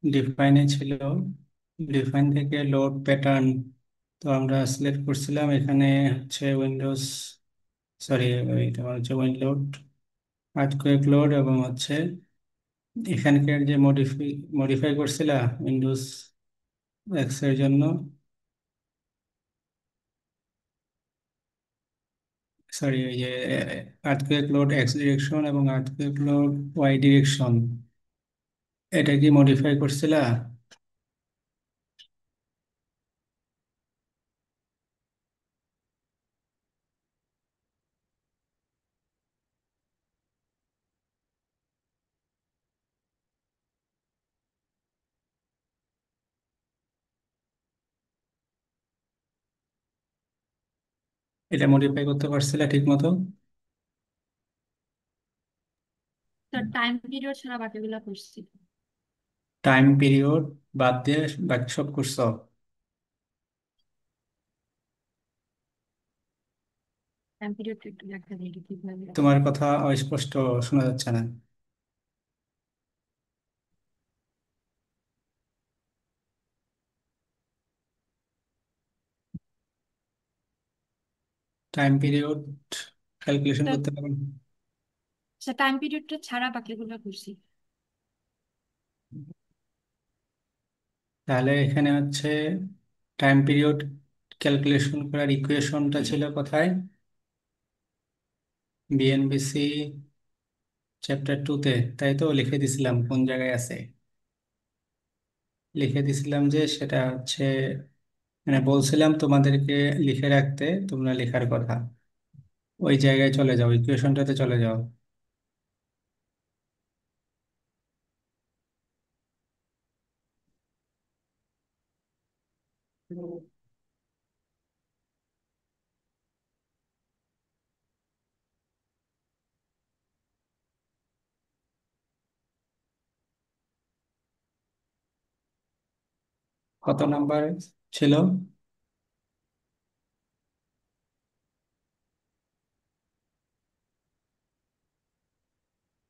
ডিফাইনে ছিল, ডিফাইন থেকে load pattern. তো আমরা সিলেক্ট করছিলাম এখানে হচ্ছে উইন্ডোজ, সরি, এটা হচ্ছে উইন্ডোড, আর্থকোয়েক লোড, এবং হচ্ছে এখানকার যে মডিফাই করছিলা উইন্ডোজ এক্স এর জন্য, সরি, এই যে আর্থকোয়েক লোড এক্স ডিরেকশন এবং আর্থকোয়েক লোড ওয়াই ডিরেকশন, এটা কি মডিফাই করছিলা? এটা মডিফাই করতে পারছিলা ঠিক মতো? তার টাইম পিরিয়ড ছাড়া বাকিগুলো করছি। টাইম পিরিয়ড বাদ দিয়ে বাকি সব করছো? টাইম পিরিয়ড একটু দেখা দিই কিভাবে। তোমার কথা অস্পষ্ট শোনা যাচ্ছে না। টাইম পিরিয়ড ক্যালকুলেশন করতে পারো? টাইম পিরিয়ডটা ছাড়া বাকিগুলো করছি। তাহলে এখানে হচ্ছে টাইম পিরিয়ড ক্যালকুলেশন করার ইকুয়েশনটা ছিল কোথায়? বিএনবিসি চ্যাপ্টার 2-তে, তাই তো? লিখে দিছিলাম কোন জায়গায় আছে, লিখে দিছিলাম যে সেটা হচ্ছে, মানে বলছিলাম তোমাদেরকে লিখে রাখতে, তোমরা লেখার কথা। ওই জায়গায় চলে যাও, ইকুয়েশনটাতে চলে যাও। কত নাম্বার ছিল?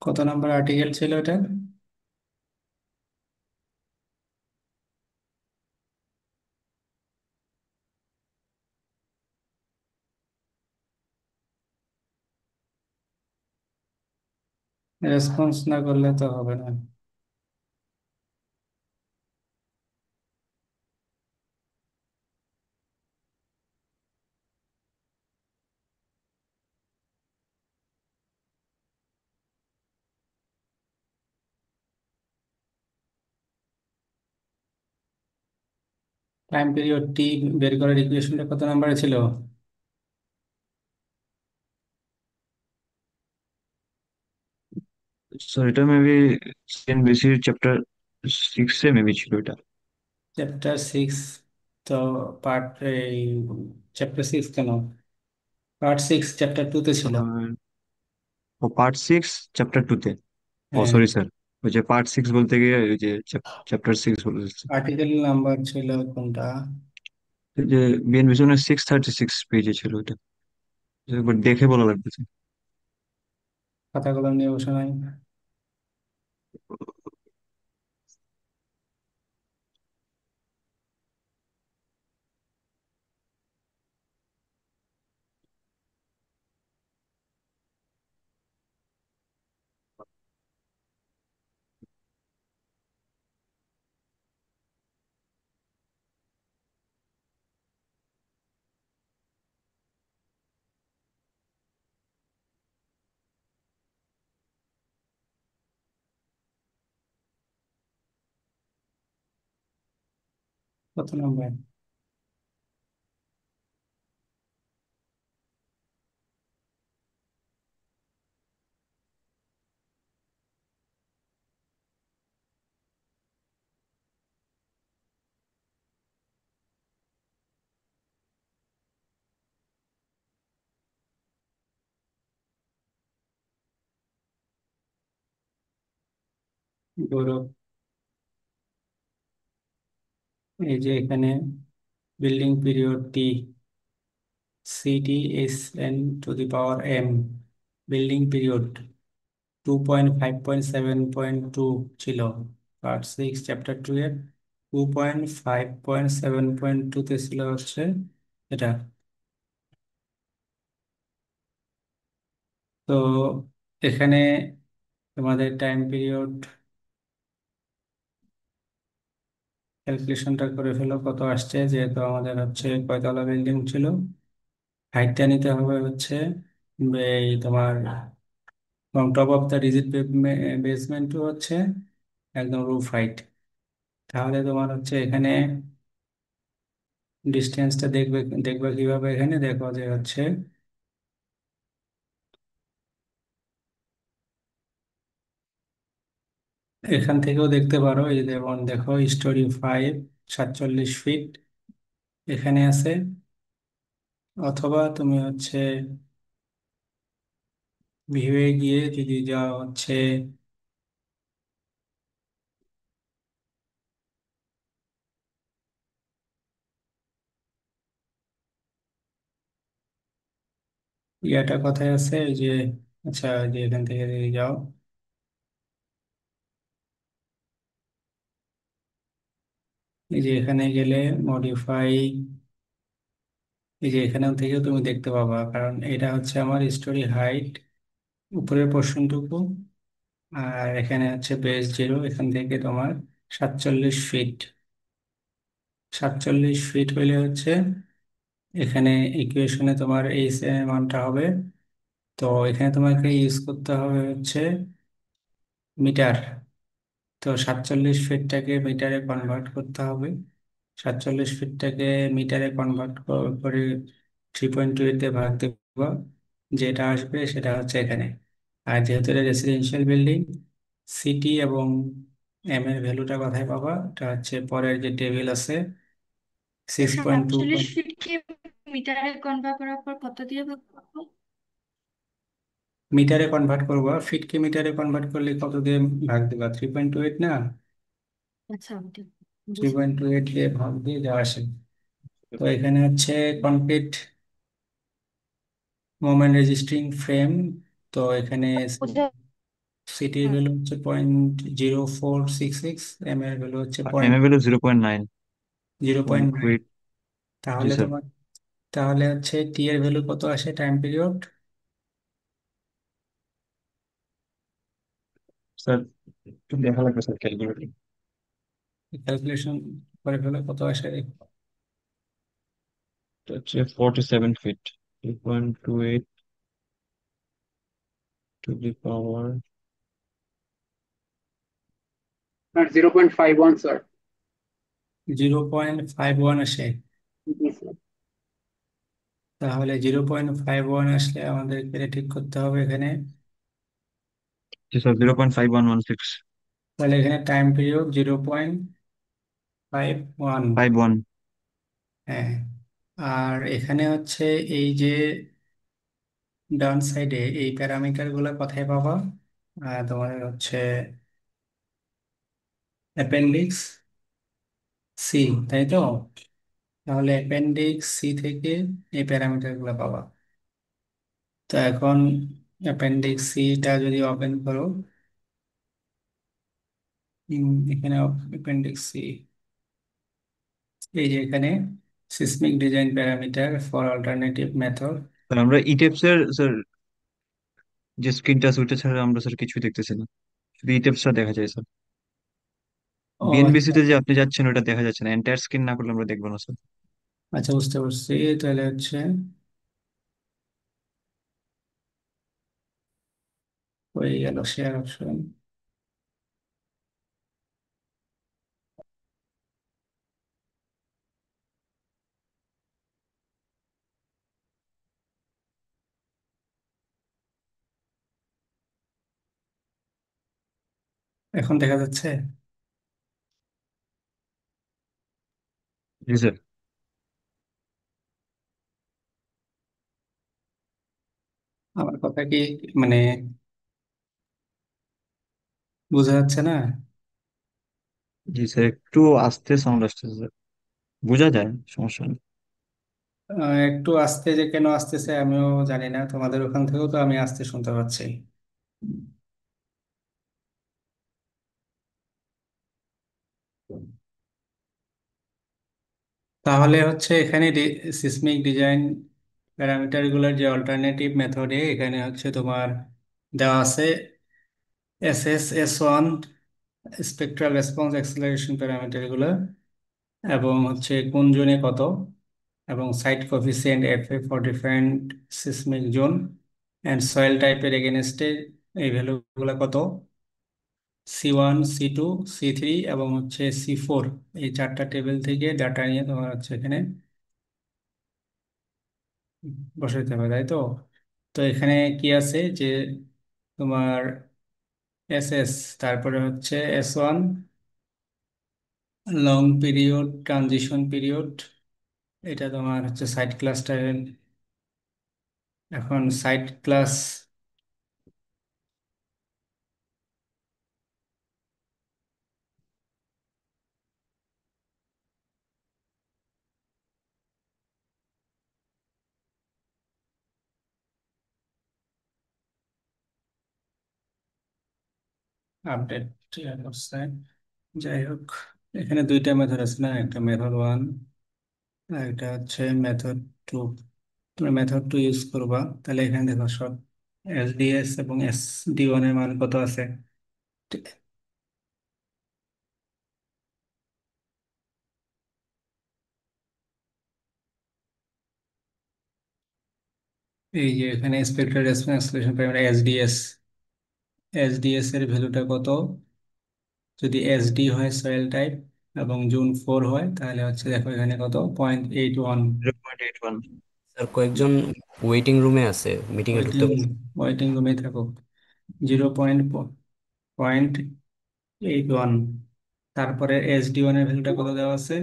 কত নাম্বার আর্টিকেল ছিল এটা? রেসপন্স না করলে তো হবে না। টাইম পিরিয়ড টি বের করার ইকুয়েশনটা কত নাম্বারে ছিল? স্যার এটা মেবি সিএনবিসির চ্যাপ্টার 6 এ মেবি ছিল এটা। চ্যাপ্টার 6? তো পার্ট, এই চ্যাপ্টার 6 কেন, পার্ট 6 চ্যাপ্টার 2-তে ছিল। আর ও পার্ট 6 চ্যাপ্টার 2 তে। ও হ্যাঁ। সরি স্যার, ওই যে পার্ট 6 বলতে গিয়ে ওই যে চ্যাপ্টার 6 বলেছে। আর্টিকেল নাম্বার ছিল কোনটা? এই যে বিএন ভিশনের 636 পেজে ছিল ওটা, একবার দেখে বলা লাগতেছে। খাতা কলম নিয়ে বসে নাই? কত নাম্বার? গৌরব, এই যে এখানে বিল্ডিং পিরিয়ড টি, CTSN⁴ বিল্ডিং পিরিয়ড 2.5.7.2 ছিল। পার্ট 6 চ্যাপ্টার 2 এর 2.5.7.2 ছিল হচ্ছে এটা। তো এখানে তোমাদের টাইম পিরিয়ড ক্যালকুলেশনটা করে ফেলো কত আসছে, যেহেতু আমাদের হচ্ছে কয়তলা বিল্ডিং ছিল। হাইটটা নিতে হবে হচ্ছে এই তোমার top of the rigid basement হচ্ছে একদম রুফ হাইট। তাহলে তোমার হচ্ছে এখানে ডিস্টেন্সটা দেখবে দেখবে কিভাবে, এখানে দেখো যে হচ্ছে এখান থেকেও দেখতে পারো, এই যেমন দেখো স্টোরি 5 47 ফিট এখানে আছে। অথবা তুমি হচ্ছে ভিউয়ে গিয়ে যদি যাও হচ্ছে ইয়াটা কথায় আছে এই যে, আচ্ছা এই যে এখান থেকে যদি যাও, এই যে এখানে গেলে মডিফাই, এই যে এখানেও থেকেও তুমি দেখতে পাবা, কারণ এটা হচ্ছে আমার স্টোরি হাইট উপরের পোর্শনটুকু। আর এখানে হচ্ছে বেস 0, এখান থেকে তোমার 47 ফিট। 47 ফিট হইলে হচ্ছে এখানে ইকুয়েশনে তোমার এই মানটা হবে। তো এখানে তোমাকে ইউজ করতে হবে হচ্ছে মিটার। তো 47 ফিটটাকে মিটারে কনভার্ট করতে হবে। 47 ফিটটাকে মিটারে কনভার্ট করে 3.2 দিয়ে ভাগ দেবো, যেটা আসবে সেটা হচ্ছে এখানে। আর যেহেতু এটা রেসিডেন্সিয়াল বিল্ডিং, সিটি এবং এম এর ভ্যালুটা কোথায় পাবা, এটা হচ্ছে পরের যে টেবিল আছে 6.2। 47 ফিটকে মিটারে কনভার্ট করার পর কত দিয়ে ভাগ করবো? মিটারে কনভার্ট করবা, ফিটকে মিটারে কনভার্ট করলে কত দিয়ে ভাগ দিবা, 3.28 না? আচ্ছা, ওটা থ্রি বুঝলাম। পয়েন্ট টু এইট দিয়ে ভাগ দিয়ে যাওয়া আসে। তো এখানে হচ্ছে কনক্রিট মোমেন্ট রেজিস্টিং ফ্রেম। তো এখানে বুঝা সিটির ভ্যালু হচ্ছে 0.0466, এম এর ভ্যালু হচ্ছে এম পয়েন্ট এ value 0.9। Zero point point two nine eight G তাহলে স্যার। তোমার, তাহলে হচ্ছে টি এর ভ্যালু কত আসে টাইম পিরিয়ড? স্যার একটু দেখা লাগবে স্যার ক্যালকুলেটর। ক্যালকুলেশন করে ফেলে কত আসে। এটা হচ্ছে 47 feet, 2.28 to the power. 0.51 sir. 0.51 আসে। জি স্যার। তাহলে 0.51 আসলে আমাদেরকে এটা ঠিক করতে হবে এখানে। জি স্যার, 0.5116। তাহলে এখানে টাইম পিরিয়ড 0.51। 51। হ্যাঁ। আর এখানে হচ্ছে এই যে ডান সাইডে এই প্যারামিটার গুলা কোথায় পাবা? তোমার হচ্ছে অ্যাপেন্ডিক্স সি, তাই তো? তাহলে অ্যাপেন্ডিক্স সি থেকে এই প্যারামিটার গুলা পাবা। তো এখন অ্যাপেন্ডিক্স সিটা যদি ওপেন করো, এখানে অ্যাপেন্ডিক্স সি, এই যে এখানে seismic design parameter for alternative method. Sir আমরা ইটেপস এর স্যার যে স্ক্রিনটা আছে ওইটা ছাড়া আমরা স্যার কিছুই দেখতেছি না, শুধু ইটেপসটা দেখা যায় স্যার। ও বিএনবিসি আচ্ছা। তে যে আপনি যাচ্ছেন ওটা দেখা যাচ্ছে না, এন্টায়ার স্ক্রিন না করলে আমরা দেখবো না স্যার। আচ্ছা, বুঝতে পারছি। তাহলে হচ্ছে হয়ে গেল শেয়ার অপশন। এখন দেখা যাচ্ছে? জি স্যার। আমার কথা কি মানে বোঝা যাচ্ছে না? জি স্যার, একটু আস্তে সাউন্ড আসতেছে স্যার, বোঝা যায়, সমস্যা নেই। একটু আস্তে, যে কেন আসতেছে আমিও জানি না, তোমাদের ওখান থেকেও তো আমি আস্তে শুনতে পাচ্ছি। তাহলে হচ্ছে এখানে সিসমিক ডিজাইন প্যারামিটারগুলোর যে অল্টারনেটিভ মেথডে এখানে হচ্ছে তোমার দেওয়া আছে S one spectral response acceleration প্যারামিটারগুলো, এবং হচ্ছে কোন জোনে কত, এবং site coefficient F A for different seismic zone and soil টাইপের এগেনস্টে এই ভ্যালুগুলো কত, C1, C2, C3 এবং হচ্ছে C4, এই চারটা টেবিল থেকে ডাটা নিয়ে তোমার হচ্ছে এখানে বসাইতে হবে, তাই তো? তো এখানে কি আছে যে তোমার এস তারপরে হচ্ছে S1 long period transition period, এটা তোমার হচ্ছে সাইট ক্লাসটা। এখন সাইট ক্লাস আপডেট করছে, যাই হোক এখানে দুইটা মেথড আছে না, একটা মেথড ওয়ান আর এটা হচ্ছে মেথড টু। তুমি মেথড টু ইউজ করবা, তাহলে এখানে দেখো সব এসডিএস এবং SD1 এর মান কত আছে। এই যে এখানে spectral response acceleration parameter SDS এর ভ্যালুটা কত, যদি এসডি হয় সয়েল টাইপ এবং জুন 4 হয়, তাহলে হচ্ছে দেখো এখানে কত, 0.81। 0.81। স্যার কয়েকজন ওয়েটিং রুমে আছে, মিটিং এ ঢুকতে ওয়েটিং পারছে। ওয়েটিং রুমে থাকুক। 0.81। তারপরে SD1 এর ভ্যালুটা কত দেওয়া আছে,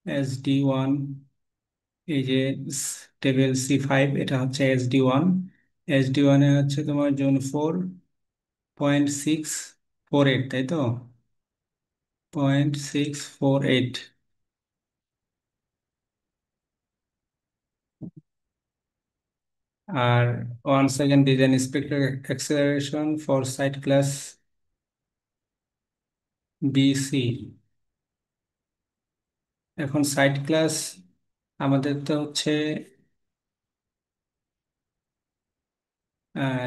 SD1, এই যে টেবিল C5, এটা হচ্ছে SD1। SD1 এ হচ্ছে তোমার জুন 4.648, তাই তো? 0.648। আর 1 second design spectral acceleration for site class BC। এখন সাইট ক্লাস আমাদের তো হচ্ছে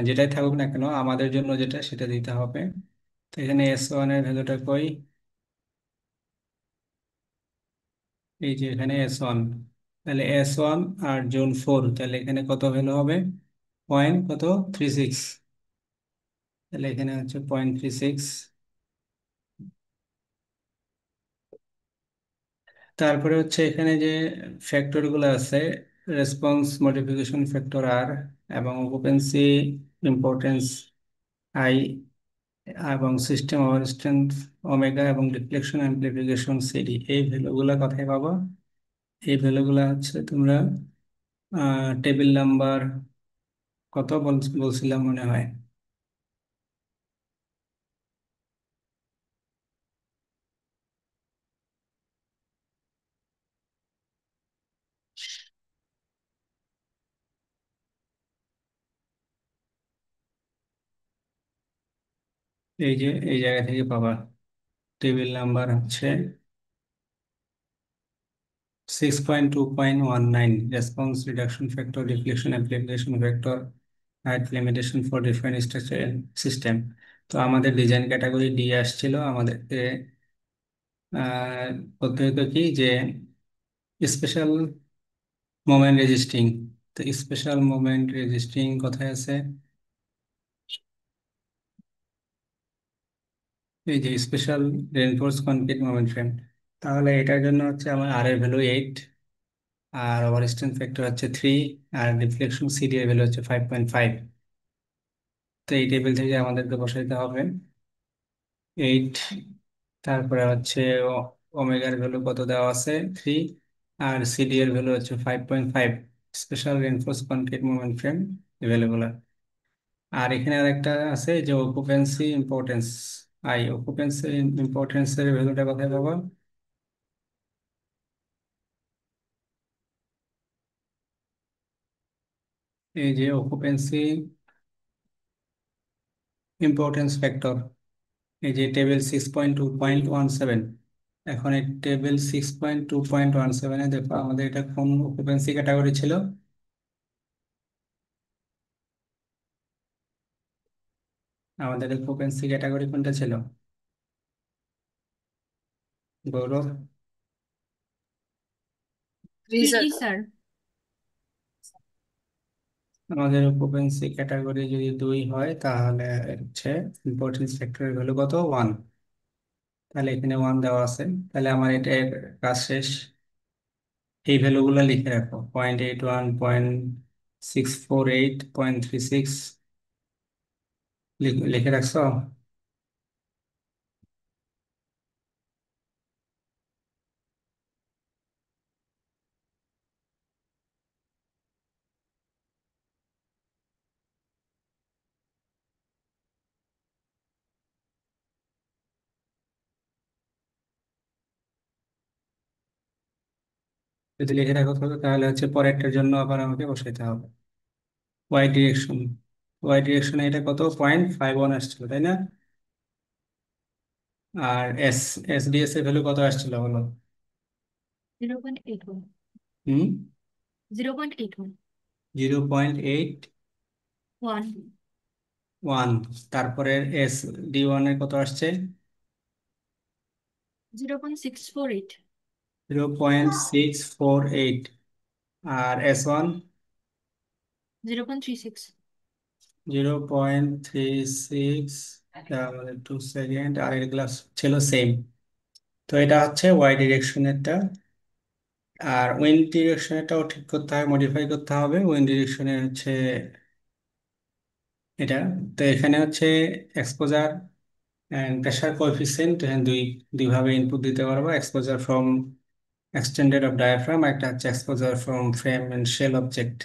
যেটাই থাকুক না কেন, আমাদের জন্য যেটা সেটা দিতে হবে। তো এখানে S1 এর ভ্যালুটা কই, এই যে এখানে S1, তাহলে S1 আর জুন 4, তাহলে এখানে কত ভ্যালু হবে, পয়েন্ট কত, 36। তাহলে এখানে হচ্ছে 0.36। তারপরে হচ্ছে এখানে যে ফ্যাক্টর গুলো আছে, রেসপন্স মডিফিকেশন ফ্যাক্টর আর, এবং অকুপেন্সি ইম্পর্টেন্স আই, এবং সিস্টেম ওভারস্ট্রেন্থ ওমেগা, এবং ডিফ্লেকশন অ্যাম্প্লিফিকেশন সিডি, এই ভ্যালুগুলো কোথায় পাবা? এই ভ্যালুগুলো হচ্ছে তোমরা টেবিল নাম্বার কত বলছিলাম মনে হয়, এই যে এই জায়গা থেকে পাবা। টেবিল নাম্বার হচ্ছে 6.2.19, response reduction factor, deflection application factor, height limitation for different structure system. তো আমাদের ডিজাইন ক্যাটাগরি ডি আসছিল, আমাদেরকে আহ, করতে হতো কি যে স্পেশাল মোমেন্ট রেজিস্টিং। তো স্পেশাল মোমেন্ট রেজিস্টিং কোথায় আছে, এই যে special reinforce concrete moment frame. তাহলে এটার জন্য হচ্ছে আমার আর এর ভ্যালু 8, আর ওভারস্ট্রেন্থ ফ্যাক্টর হচ্ছে 3, আর ডিফ্লেকশন সিডি এর ভ্যালু হচ্ছে 5.5। তো এই টেবিল থেকে আমাদেরকে বসাইতে হবে 8। তারপরে হচ্ছে ওমেগার ভ্যালু কত দেওয়া আছে, 3, আর সিডি এর ভ্যালু হচ্ছে 5.5। Special reinforce concrete moment frame available. আর এখানে আরেকটা আছে যে অকুপেন্সি ইম্পর্টেন্স অকুপেন্সি ইম্পর্টেন্সের ভ্যালুটা কোথায় পাবো, এই যে অকুপেন্সি ইম্পর্টেন্স ফ্যাক্টর, এই যে টেবিল 6.2.17, এখন এই টেবিল 6.2.17-এ দেখো আমাদের এটা কোন অকুপেন্সি ক্যাটাগরি ছিল? আমাদের অকুপেন্সি ক্যাটাগরি কোনটা ছিল, গৌরব? জি স্যার। আমাদের অকুপেন্সি ক্যাটাগরি যদি 2 হয় তাহলে হচ্ছে ইম্পর্টেন্স ফ্যাক্টরের ভ্যালু কত, 1। তাহলে এখানে 1 দেওয়া আছে, তাহলে আমার এটা কাজ শেষ। এই ভ্যালুগুলো লিখে রাখো, 0.81, 0.648, 0.36 লিখে রাখছো? যদি লিখে রাখো তাহলে হচ্ছে পরেরটার জন্য আবার আমাকে বসাইতে হবে। ওয়াই ডিরেকশন, ওয়াই ডিরেকশনে এটা কত, 0.51 আসছিল, তাই না? আর এসডিএস এর ভ্যালু কত আসছিল বলো? 0.81। হুম, 0.81। 0.81। 1। তারপরে এস ডি ওয়ান এর কত আসছে? 0.648। 0.648। আর S1? 0.36। 0.36। তাহলে 2 সেকেন্ড, আর এগুলা ছিল সেম। তো এটা হচ্ছে ওয়াই ডিরেকশনেরটা। আর উইন্ড ডিরেকশনেরটাও ঠিক করতে হবে, মডিফাই করতে হবে। উইন্ড ডিরেকশনের হচ্ছে এটা। তো এখানে হচ্ছে এক্সপোজার এন্ড প্রেসার কোএফিসিয়েন্ট, দুইভাবে ইনপুট দিতে পারবো। Exposure from extended of diaphragm, একটা হচ্ছে exposure from frame and shell object.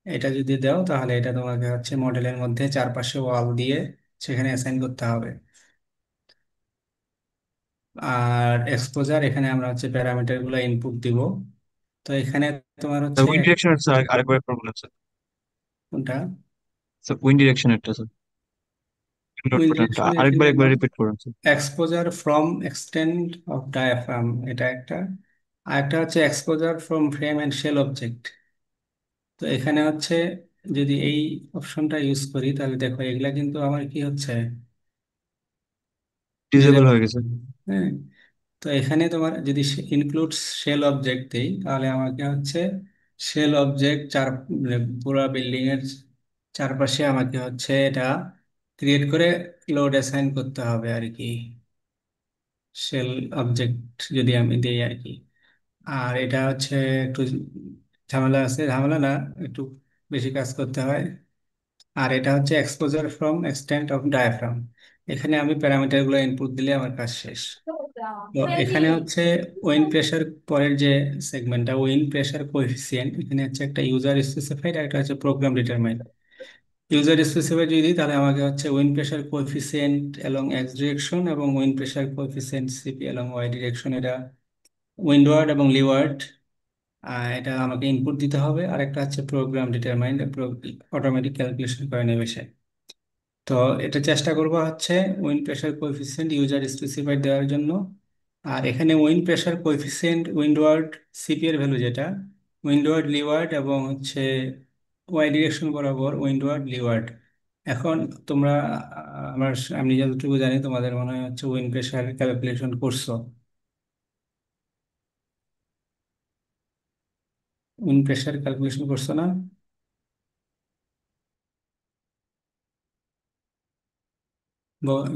এটা যদি দাও তাহলে এটা তোমাকে হচ্ছে মডেলের মধ্যে চারপাশে ওয়াল দিয়ে সেখানে অ্যাসাইন করতে হবে। আর এক্সপোজার, এখানে আমরা হচ্ছে প্যারামিটার গুলো ইনপুট দিব। তো এখানে তোমার হচ্ছে উইন্ড ডিরেকশন স্যার আরেকবার একবার বলেন স্যার। কোনটা? স্যার উইন্ড ডিরেকশনেরটা স্যার, নোট উইন্ড বাটনটা ডিরেকশনে আরেকবার এখানে একবার রিপিট করুন sir. Exposure from extent of diaphragm, এটা একটা। আর একটা হচ্ছে exposure from frame and shell object. তো এখানে হচ্ছে যদি এই অপশনটা ইউজ করি তাহলে দেখো এগুলা কিন্তু আমার কি হচ্ছে, ডিসেবল ডিজেবল। হয়ে গেছে। হ্যাঁ। তো এখানে তোমার যদি ইনক্লুড শেল অবজেক্ট দেই তাহলে আমাকে হচ্ছে শেল অবজেক্ট মানে পুরো বিল্ডিং এর চারপাশে আমাকে হচ্ছে এটা ক্রিয়েট করে লোড অ্যাসাইন করতে হবে আর কি, শেল অবজেক্ট যদি আমি দিই আর কি। আর এটা হচ্ছে একটু ঝামেলা আছে, ঝামেলা না, একটু বেশি কাজ করতে হয়। আর এটা হচ্ছে exposure from extent of diaphragm. এখানে আমি প্যারামিটার গুলো ইনপুট দিলে আমার কাজ শেষ। তো এখানে হচ্ছে উইন্ড প্রেসার, পরের যে সেগমেন্টটা উইন্ড প্রেসার কোএফিসিয়েন্ট, এখানে হচ্ছে একটা ইউজার স্পেসিফাইড আর একটা হচ্ছে প্রোগ্রাম ডিটারমাইন্ড। ইউজার স্পেসিফাইড যদি দিই তাহলে আমাকে হচ্ছে wind pressure coefficient along X direction এবং wind pressure coefficient CP along Y direction, এটা উইন্ডওয়ার্ড এবং লিওয়ার্ড, এটা আমাকে ইনপুট দিতে হবে। আর একটা হচ্ছে প্রোগ্রাম ডিটারমাইন্ড, অটোমেটিক ক্যালকুলেশন করে নেবে সে। তো এটা চেষ্টা করবো হচ্ছে wind pressure coefficient user specified দেওয়ার জন্য। আর এখানে wind pressure coefficient Windward CP এর ভ্যালু যেটা, উইন্ডওয়ার্ড লিওয়ার্ড এবং হচ্ছে ওয়াই ডিরেকশন বরাবর উইন্ডওয়ার্ড লিওয়ার্ড। এখন তোমরা আমি যতটুকু জানি তোমাদের মনে হয় হচ্ছে উইন্ড প্রেসার ক্যালকুলেশন করছো। উইন্ড প্রেসার ক্যালকুলেশন করছো না?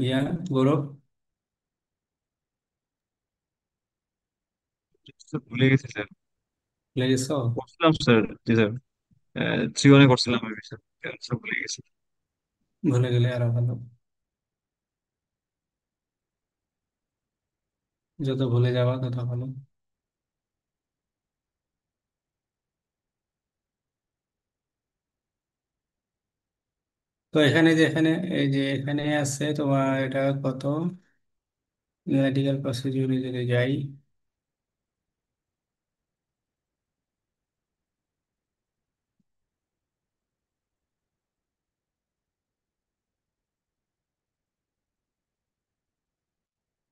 ইয়া, গৌরব, স্যার ভুলে গেছি স্যার। ভুলে গেছো? করছিলাম স্যার। জি স্যার, 3-1 করছিলাম আমি স্যার। স্যার ভুলে গেছি। ভুলে গেলে আরো ভালো, যত ভুলে যাওয়া তত ভালো। তো এখানে যে এখানে এই যে এখানে আছে তোমার এটা কত, মেডিকেল প্রসিডিউরে যদি যাই,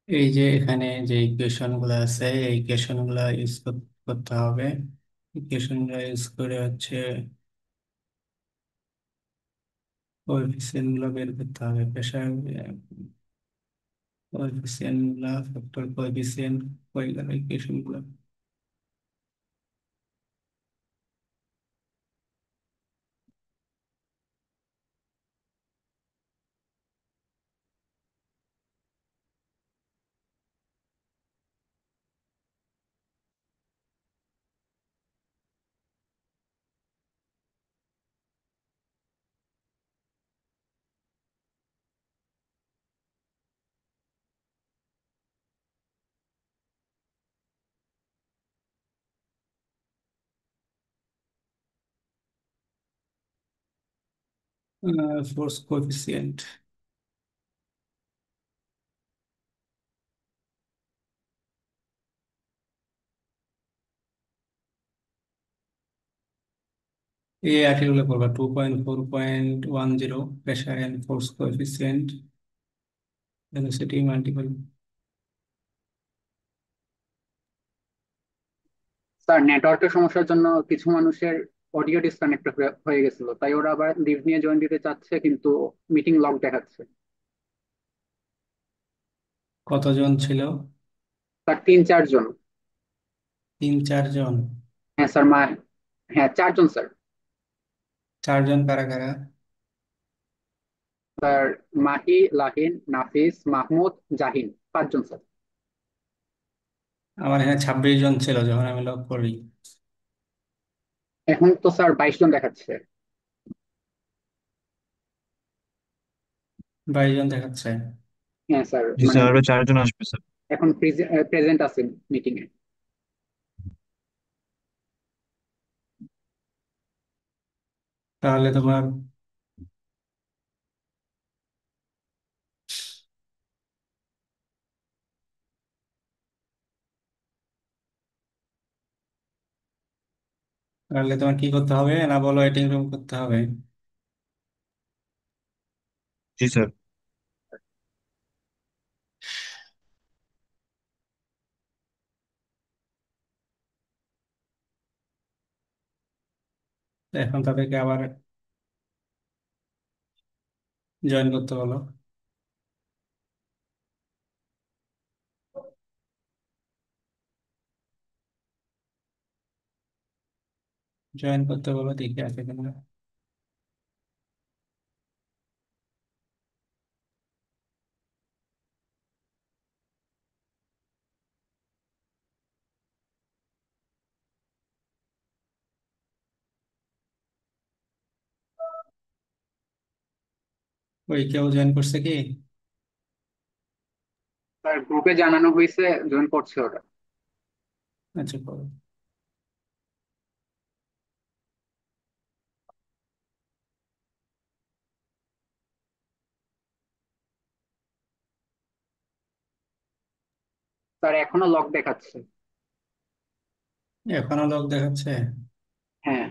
এই যে এখানে যে ইকুয়েশন গুলো আছে এই ইকুয়েশন গুলা ইউজ করতে হবে। ইকুয়েশন গুলা ইউজ করে হচ্ছে কোএফিসিয়েন্ট গুলো বের করতে হবে। প্রেশার কোএফিসিয়েন্ট গুলা, ফ্যাক্টর কোএফিসিয়েন্ট, হয়ে গেল ইকুয়েশন গুলো। ফোর্স কোএফিসিয়েন্ট এই আর্টিকেল পড়বা 2.4.10, pressure and force coefficient, velocity multiple. Sir নেটওয়ার্কের সমস্যার জন্য কিছু মানুষের অডিও ডিসকানেক্ট হয়ে গেছিল, তাই ওরা আবার লিভ নিয়ে জয়েন দিতে চাচ্ছে, কিন্তু মিটিং লক দেখাচ্ছে। কতজন ছিল? স্যার 3-4 জন। 3-4 জন? হ্যাঁ স্যার, হ্যাঁ 4 জন স্যার। 4 জন কারা কারা? স্যার মাহি, লাহিন, নাফিস, মাহমুদ, জাহিন, 5 জন স্যার। আমার এখানে 26 জন ছিল যখন আমি লক করি। এখন তো স্যার 22 জন দেখাচ্ছে। 22 জন দেখাচ্ছে? হ্যাঁ স্যার, জি মানে স্যার, আরো 4 জন আসবে স্যার। এখন প্রেজেন্ট আছে মিটিং এ। তাহলে তোমার তাহলে তোমার কি করতে হবে না বলো, ওয়েটিং রুম করতে হবে। জি স্যার। তো এখন তাদেরকে আবার জয়েন করতে বলো। জয়েন করতে বলো, দেখি আছে কিনা। ওই কেউ জয়েন করছে কি? স্যার গ্রুপে জানানো হয়েছে, জয়েন করছে ওরা। আচ্ছা করো। স্যার এখনো লক দেখাচ্ছে। এখনো লোক দেখাচ্ছে? হ্যাঁ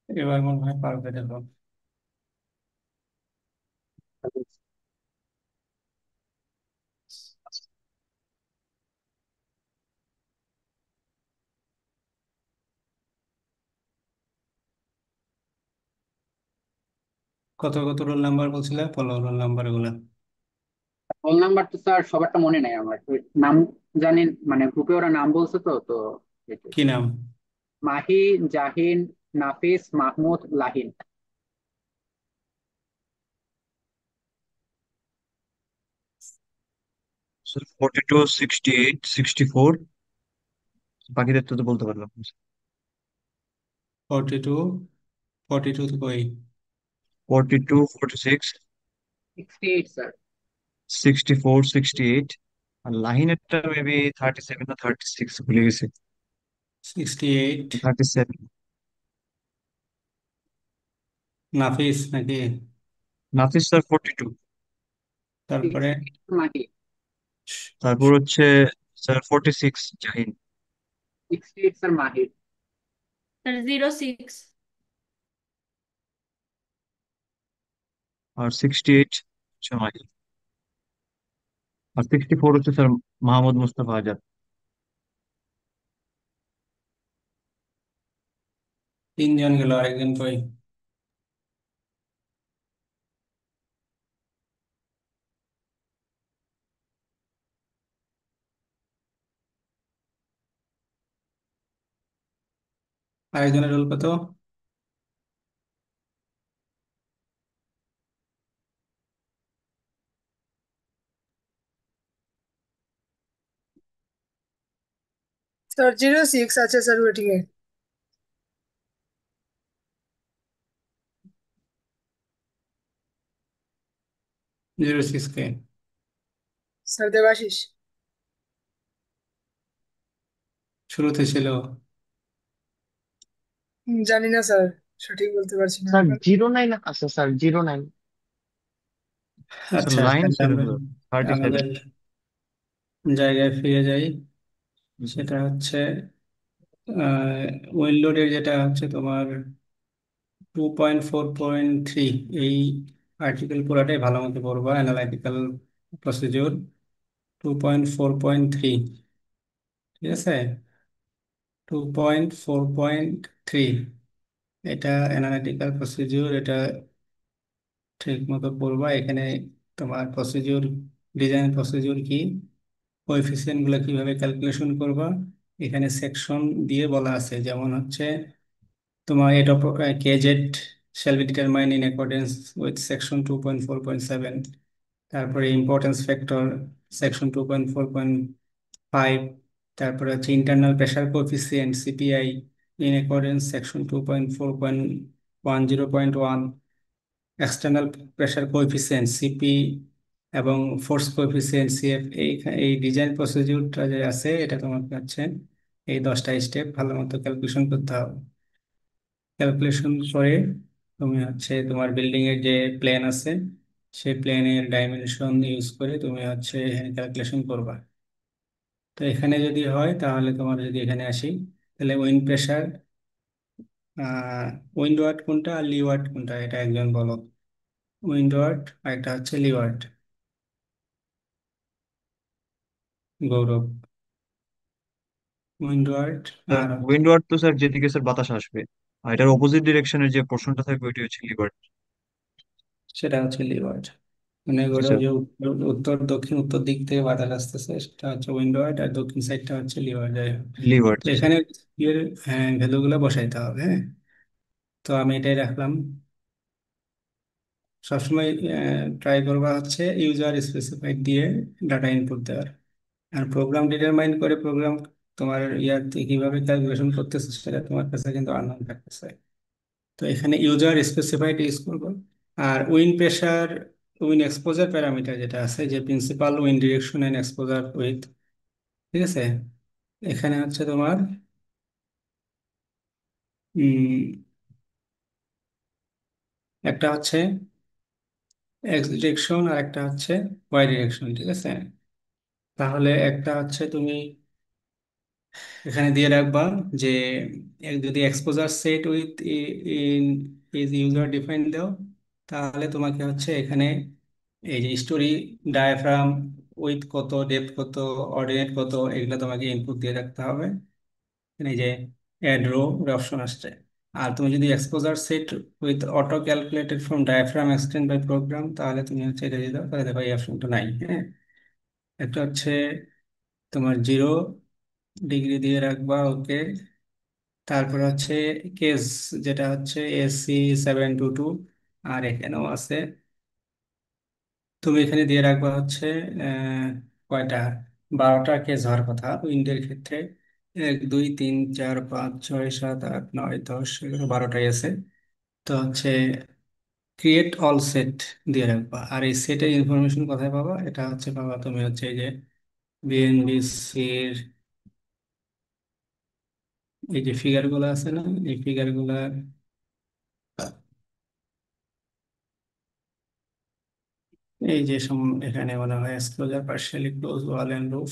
এবার মনে হয় পারবে দেখো। কত কত রোল নাম্বার বলছিলে, বলো রোল নাম্বার গুলা। রোল নাম্বার তো স্যার সবারটা মনে নাই আমার, ওই নাম জানেন, মানে গ্রুপে ওরা নাম বলছে তো এটাই। কি নাম? মাহি, জাহিন, নাফিস, মাহমুদ, লাহিন। স্যার 42, 68, 64, বাকিদের তো বলতে পারলাম না। 42, 42 তো কই? 42, 46, 68 স্যার। 64, 68, আর লাহিনেরটা মেবি 37 না 36 ভুলে গেছি। 68। 37। নাফিস নাকি? নাফিস স্যার 42। তারপরে 68 মাহি। তারপর হচ্ছে স্যার 46 জাহিন। 68 স্যার মাহির। স্যার 06। আর 68 হচ্ছে মাহির। আর 64 হচ্ছে স্যার মাহমুদ মুস্তাফা আজাদ। 3 জন গেল, আরেকজন কই? আরেকজনের রোল কত? স্যার 06 আছে স্যার ওয়েটিং এ। 06 কে? স্যার দেবাশিস। শুরুতে ছিল। জানি না স্যার, সঠিক বলতে পারছি না স্যার এখন। 09 আছে স্যার, 09। স্যার আচ্ছা, লাইন তাহলে ছিল আমরা স্যার 37। আমাদের জায়গায় ফিরে যাই। সেটা হচ্ছে উইন্ডোডের যেটা হচ্ছে তোমার 2.4.3, এই আর্টিকেল পুরাটাই ভালো মতো পড়বা। অ্যানালাইটিক্যাল প্রসিডিউর 2.4.3, ঠিক আছে? 2.4.3, এটা অ্যানালিটিক্যাল প্রসিডিউর, এটা ঠিক মতো পড়বা। এখানে তোমার প্রসিডিউর, ডিজাইন প্রসিডিউর কি, কোএফিসিয়েন্ট গুলো কিভাবে ক্যালকুলেশন করবা, এখানে সেকশন দিয়ে বলা আছে। যেমন হচ্ছে তোমার এটা caged shall be determine in accordance with section 2.4.7। তারপরে ইম্পর্টেন্স ফ্যাক্টর সেকশন 2.4.5। তারপরে হচ্ছে internal pressure coefficient CPI in accordance section 2.4.10.1। External pressure coefficient CP এবং ফোর্স কোএফিসিয়েন্ট সিএফ। এই এই ডিজাইন প্রসিডিউরটা যে আছে, এটা তোমাকে হচ্ছে এই 10টা স্টেপ ভালো মতো ক্যালকুলেশন করতে হবে। ক্যালকুলেশন করে তুমি হচ্ছে তোমার বিল্ডিং এর যে প্ল্যান আছে, সেই প্ল্যানের ডাইমেনশন ইউজ করে তুমি হচ্ছে এখানে ক্যালকুলেশন করবা। তো এখানে যদি হয়, তাহলে তোমার যদি এখানে আসি, তাহলে উইন্ড প্রেশার, উইন্ড ওয়ার্ড কোনটা আর লি ওয়ার্ড কোনটা, এটা একজন বলো। উইন্ড ওয়ার্ড আর একটা হচ্ছে লি ওয়ার্ড। গৌরব। উইন্ড ওয়ার্ড স্যার আর হচ্ছে, উইন্ডওয়ার্ড তো স্যার যেদিকে স্যার বাতাস আসবে, আর এটার অপোজিট ডিরেকশনের যে পোর্শনটা থাকবে ওইটি হচ্ছে লিভার। সেটা হচ্ছে লি ওয়ার্ড। মানে জি গৌরব স্যার। যে উত্তর দক্ষিণ, উত্তর দিক থেকে বাতাস আসতেছে, সেটা হচ্ছে উইন্ড ওয়ার্ড, আর দক্ষিণ সাইডটা হচ্ছে লি ওয়ার্ড। যাই হোক, লিভার, তো জি স্যার। এখানে এর ভ্যালুগুলো বসাইতে হবে, হ্যাঁ। তো আমি এটাই রাখলাম। সবসময় ট্রাই করবা হচ্ছে ইউজার স্পেসিফাইড দিয়ে ডাটা ইনপুট দেওয়ার। আর প্রোগ্রাম ডিটারমাইন করে প্রোগ্রাম তোমার ইয়াতে কিভাবে ক্যালকুলেশন করতেছে, সেটা তোমার কাছে কিন্তু আননোন থাকতেছে। তো এখানে ইউজার স্পেসিফাইড ইউজ করবো। আর wind pressure, wind exposure parameter যেটা আছে, যে principal wind direction and exposure with, ঠিক আছে? এখানে হচ্ছে তোমার একটা হচ্ছে এক্স ডিরেকশন আর একটা হচ্ছে ওয়াই ডিরেকশন, ঠিক আছে? তাহলে একটা হচ্ছে তুমি এখানে দিয়ে রাখবা যে যদি exposure set with is user define দাও, তাহলে তোমাকে হচ্ছে এখানে এই যে স্টোরি ডায়াফ্রাম উইথ কত, ডেপথ কত, অর্ডিনেট কত, এগুলো তোমাকে ইনপুট দিয়ে রাখতে হবে। এখানে এই যে অ্যাড রো অপশন আসছে। আর তুমি যদি exposure set with auto calculated from diaphragm extend by program, তাহলে তুমি হচ্ছে এটা দিয়ে দাও, তাহলে দেখো এই অপশনটা নাই, হ্যাঁ। একটা হচ্ছে তোমার 0 ডিগ্রি দিয়ে রাখবা, ওকে। তারপর হচ্ছে কেস, যেটা হচ্ছে AC 722। আর এখানেও আছে, তুমি এখানে দিয়ে রাখবা হচ্ছে কয়টা, 12টা কেস হওয়ার কথা উইন্ডের ক্ষেত্রে। 1 2 3 4 5 6 7 8 9 10 12টাই আছে। তো হচ্ছে ক্রিয়েট অল সেট দিয়ে রাখবা। আর এই সেটের ইনফরমেশন কোথায় পাবা? এটা হচ্ছে পাবা তুমি হচ্ছে এই যে বিএনবিসির এই যে ফিগার গুলো আছে না, এই ফিগার গুলা এই যে এখানে মনে হয় enclosure partially close wall and roof.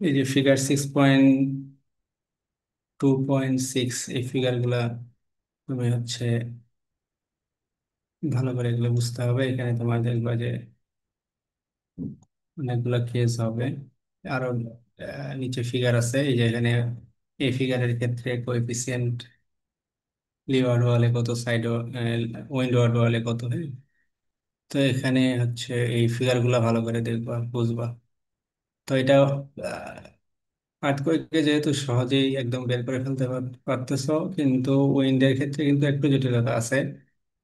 এই যে ফিগার 6.2.6, এই ফিগার গুলা তুমি হচ্ছে ভালো করে এগুলো বুঝতে হবে। এখানে তোমার দেখবা যে অনেকগুলো কেস হবে। আরো নিচে ফিগার আছে, এই যে এখানে এই ফিগারের ক্ষেত্রে কোএফিসিয়েন্ট লিওয়ার্ড ওয়ালে কত, সাইড উইন্ডওয়ার্ড ওয়ালে কত, হ্যাঁ। তো এখানে হচ্ছে এই ফিগার গুলা ভালো করে দেখবা, বুঝবা। তো এটা আর্থকোয়েকে যেহেতু সহজেই একদম বের করে ফেলতে পারতেছো, কিন্তু উইন্ডের ক্ষেত্রে কিন্তু একটু জটিলতা আছে।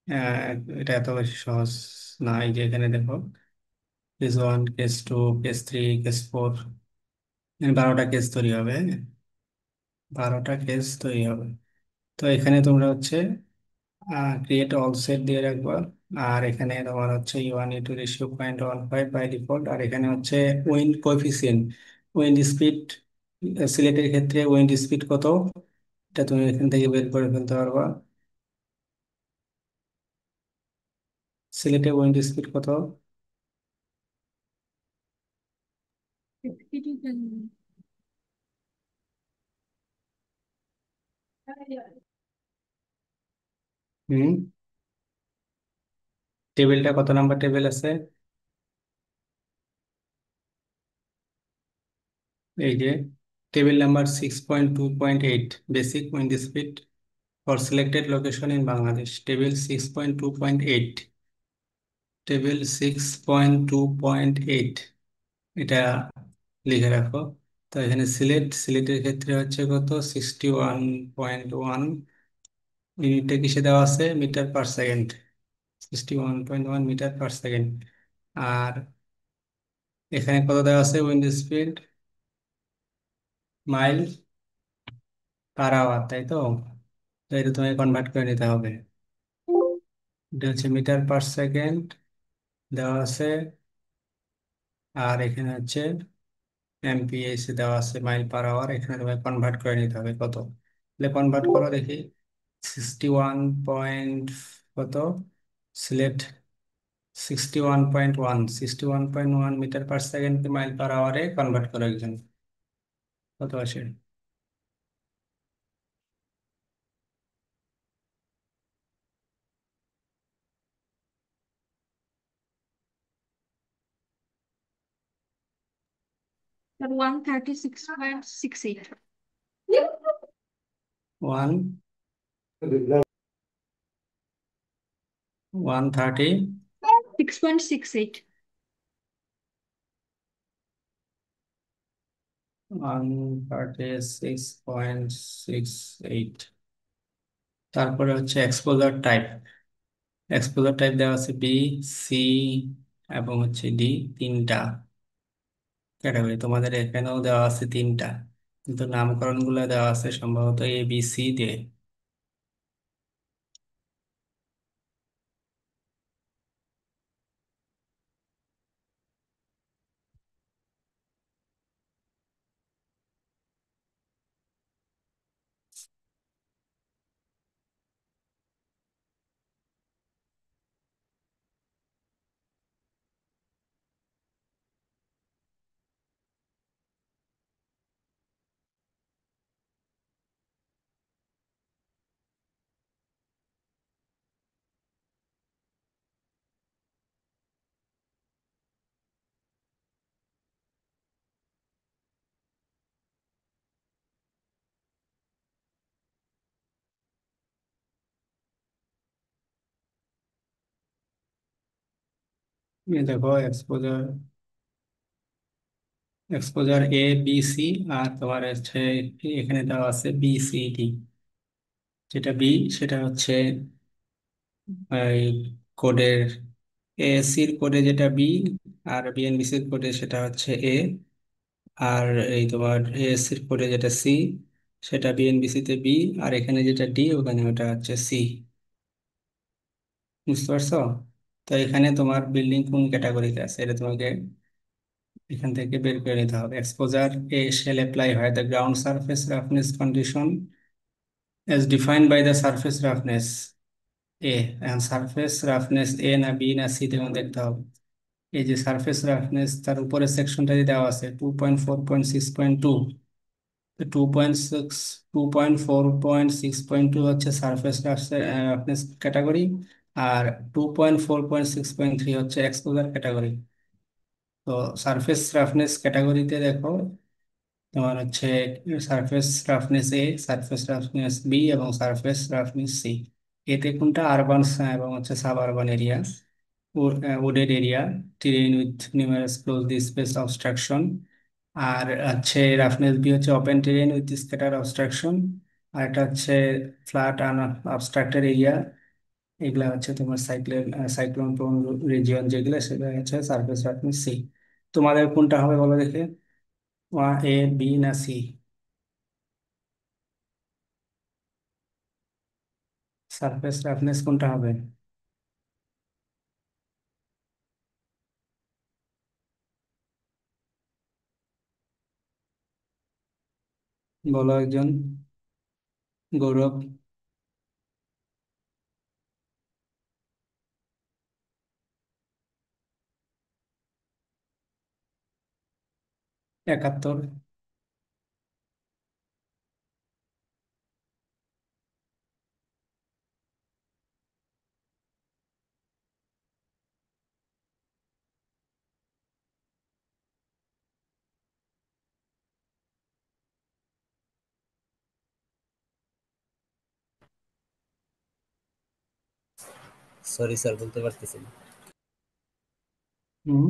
আহ, এটা এত বেশি সহজ না। এই যে এখানে দেখো, কেস 1, কেস 2, কেস 3, কেস 4, 12টা কেস তৈরি হবে, হ্যাঁ। 12টা কেস তৈরি হবে। তো এখানে তোমরা হচ্ছে ক্রিয়েট অল সেট দিয়ে রাখবা। আর এখানে তোমার হচ্ছে U1 রেশিও 0.15 বাই ডিফল্ট। আর এখানে হচ্ছে উইন্ড কোএফিসিয়েন্ট, উইন্ড স্পিড, সিলেটের ক্ষেত্রে উইন্ড স্পিড কত, এটা তুমি এখান থেকে বের করে ফেলতে পারবা। সিলেটে উইন্ড স্পিড কত? হুম, টেবিলটা কত নাম্বার টেবিল আছে? এই যে table number 6.2.8, basic wind speed for selected location in Bangladesh. Table 6.2.8, table 6.2.8, এটা লিখে রাখো। তো এখানে সিলেটের ক্ষেত্রে হচ্ছে কত, 61.1। ইউনিটটা কিসে দেওয়া আছে? Metre per second, 61.1 metre per second. আর এখানে কত দেওয়া আছে wind speed? Mile per hour, তাই তো? তো এটা তোমাকে কনভার্ট করে নিতে হবে। এটা হচ্ছে মিটার পার সেকেন্ড দেওয়া আছে, আর এখানে হচ্ছে এমপিএস দেওয়া আছে মাইল পার আওয়ার। এখানে তোমাকে কনভার্ট করে নিতে হবে কত। তাহলে কনভার্ট করো দেখি। 61 পয়েন্ট কত, Sylhet 61.1 metre per second mile per আওয়ারে কনভার্ট করো একজন, কত আসে? Sir, 136.68. 130, 6.68. 136.68। তারপরে হচ্ছে এক্সপোজার টাইপ। এক্সপোজার টাইপ দেওয়া আছে বি, সি এবং হচ্ছে ডি, তিনটা ক্যাটাগরি। তোমাদের এখানেও দেওয়া আছে তিনটা, কিন্তু নামকরণ গুলো দেওয়া আছে সম্ভবত এ বি সি দিয়ে। এই দেখো exposure, exposure A B C, আর তোমার হচ্ছে এখানে দেওয়া আছে বি সি ডি। যেটা বি সেটা হচ্ছে এই কোডের, এএসসির কোডে যেটা বি, আর বিএনবিসির কোডে সেটা হচ্ছে এ। আর এই তোমার এএসসির কোডে যেটা সি, সেটা বিএনবিসি তে বি। আর এখানে যেটা ডি, ওখানে ওটা হচ্ছে সি। বুঝতে পারছো? তো এখানে তোমার বিল্ডিং কোন ক্যাটাগরিতে আছে, এটা তোমাকে এখান থেকে বের করে নিতে হবে। Exposure A shall apply where the ground surface roughness condition as defined by the surface roughness এ। এখন সারফেস রাফনেস এ না বি না সি তেমন দেখতে হবে। এই যে সারফেস রাফনেস, তার উপরের সেকশনটা দেওয়া আছে 2.4.6.2। 2.6, 2.4.6.2 হচ্ছে সারফেস রাফনেস ক্যাটাগরি, আর 2.4.6.3 হচ্ছে এক্সপোজার ক্যাটাগরি। তো সারফেস রাফনেস ক্যাটাগরিতে দেখো তোমার হচ্ছে surface roughness A, surface roughness B এবং সারফেস রাফনেস সি। এতে কোনটা আরবান এবং হচ্ছে suburban area, wooded area, terrain with numerous closely space obstruction. আর হচ্ছে রাফনেস বি হচ্ছে open terrain with scatter obstruction. আর এটা হচ্ছে ফ্ল্যাট আনঅবস্ট্রাক্টেড এরিয়া। এগুলা হচ্ছে তোমার সাইক্লোন প্রোন রিজিয়ন যেগুলো, সেগুলো হচ্ছে সারফেস রাফনেস সি। তোমাদের কোনটা হবে বলো দেখে, এ বি না সি? সারফেস রাফনেস কোনটা হবে? বলো একজন। গৌরব। 71। সরি স্যার, বলতে পারতেছি না। হুম।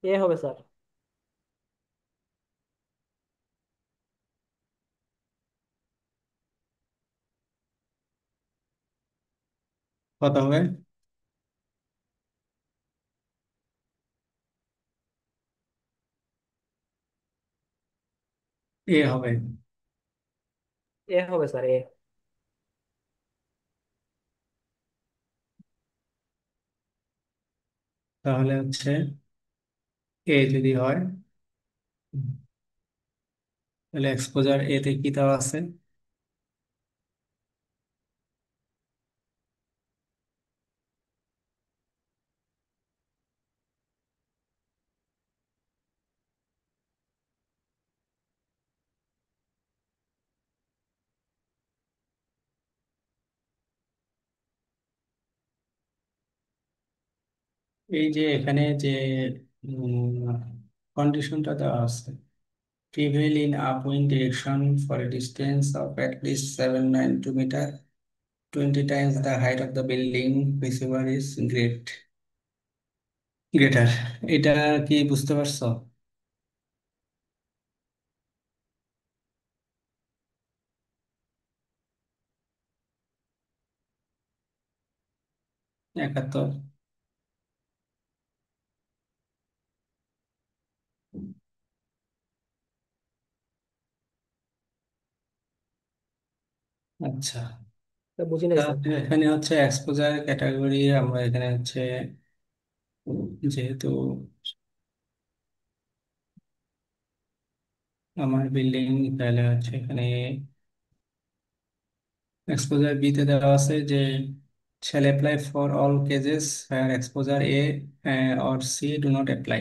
এ হবে স্যার। কত হবে? এ হবে। এ হবে স্যার, এ। তাহলে হচ্ছে এ যদি হয়, তাহলে এক্সপোজার এতে কি দেওয়া আছে? এই যে এখানে যে কন্ডিশনটা দেওয়া আছে, prevail in upwind direction for a distance of at least 792 meter, 20 times the height of the building, whichever is greater। এটা কি বুঝতে পারছো? 71। আচ্ছা, তা বুঝি নাই স্যার। তাহলে এখানে হচ্ছে এক্সপোজার ক্যাটাগরি, আমরা এখানে হচ্ছে যেহেতু আমার বিল্ডিং, তাহলে হচ্ছে এখানে এক্সপোজার বি তে দেওয়া আছে যে shall apply for all cases where exposure A or C do not apply।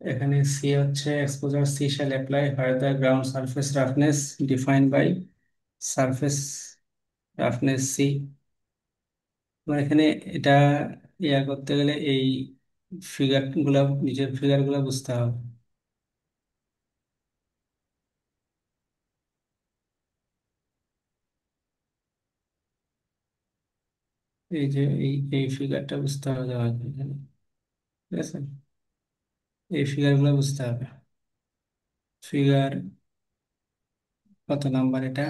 এখানে সি হচ্ছে exposure C shall apply where the ground surface roughness defined by surface roughness C। এখানে এটা ইয়া করতে গেলে এই ফিগার গুলা, নিচের ফিগার গুলা বুঝতে হবে। এই যে এই ফিগারটা বুঝতে হবে আমাদের এখানে, ঠিক আছে? এই ফিগার গুলো বুঝতে হবে। ফিগার কত নাম্বার এটা?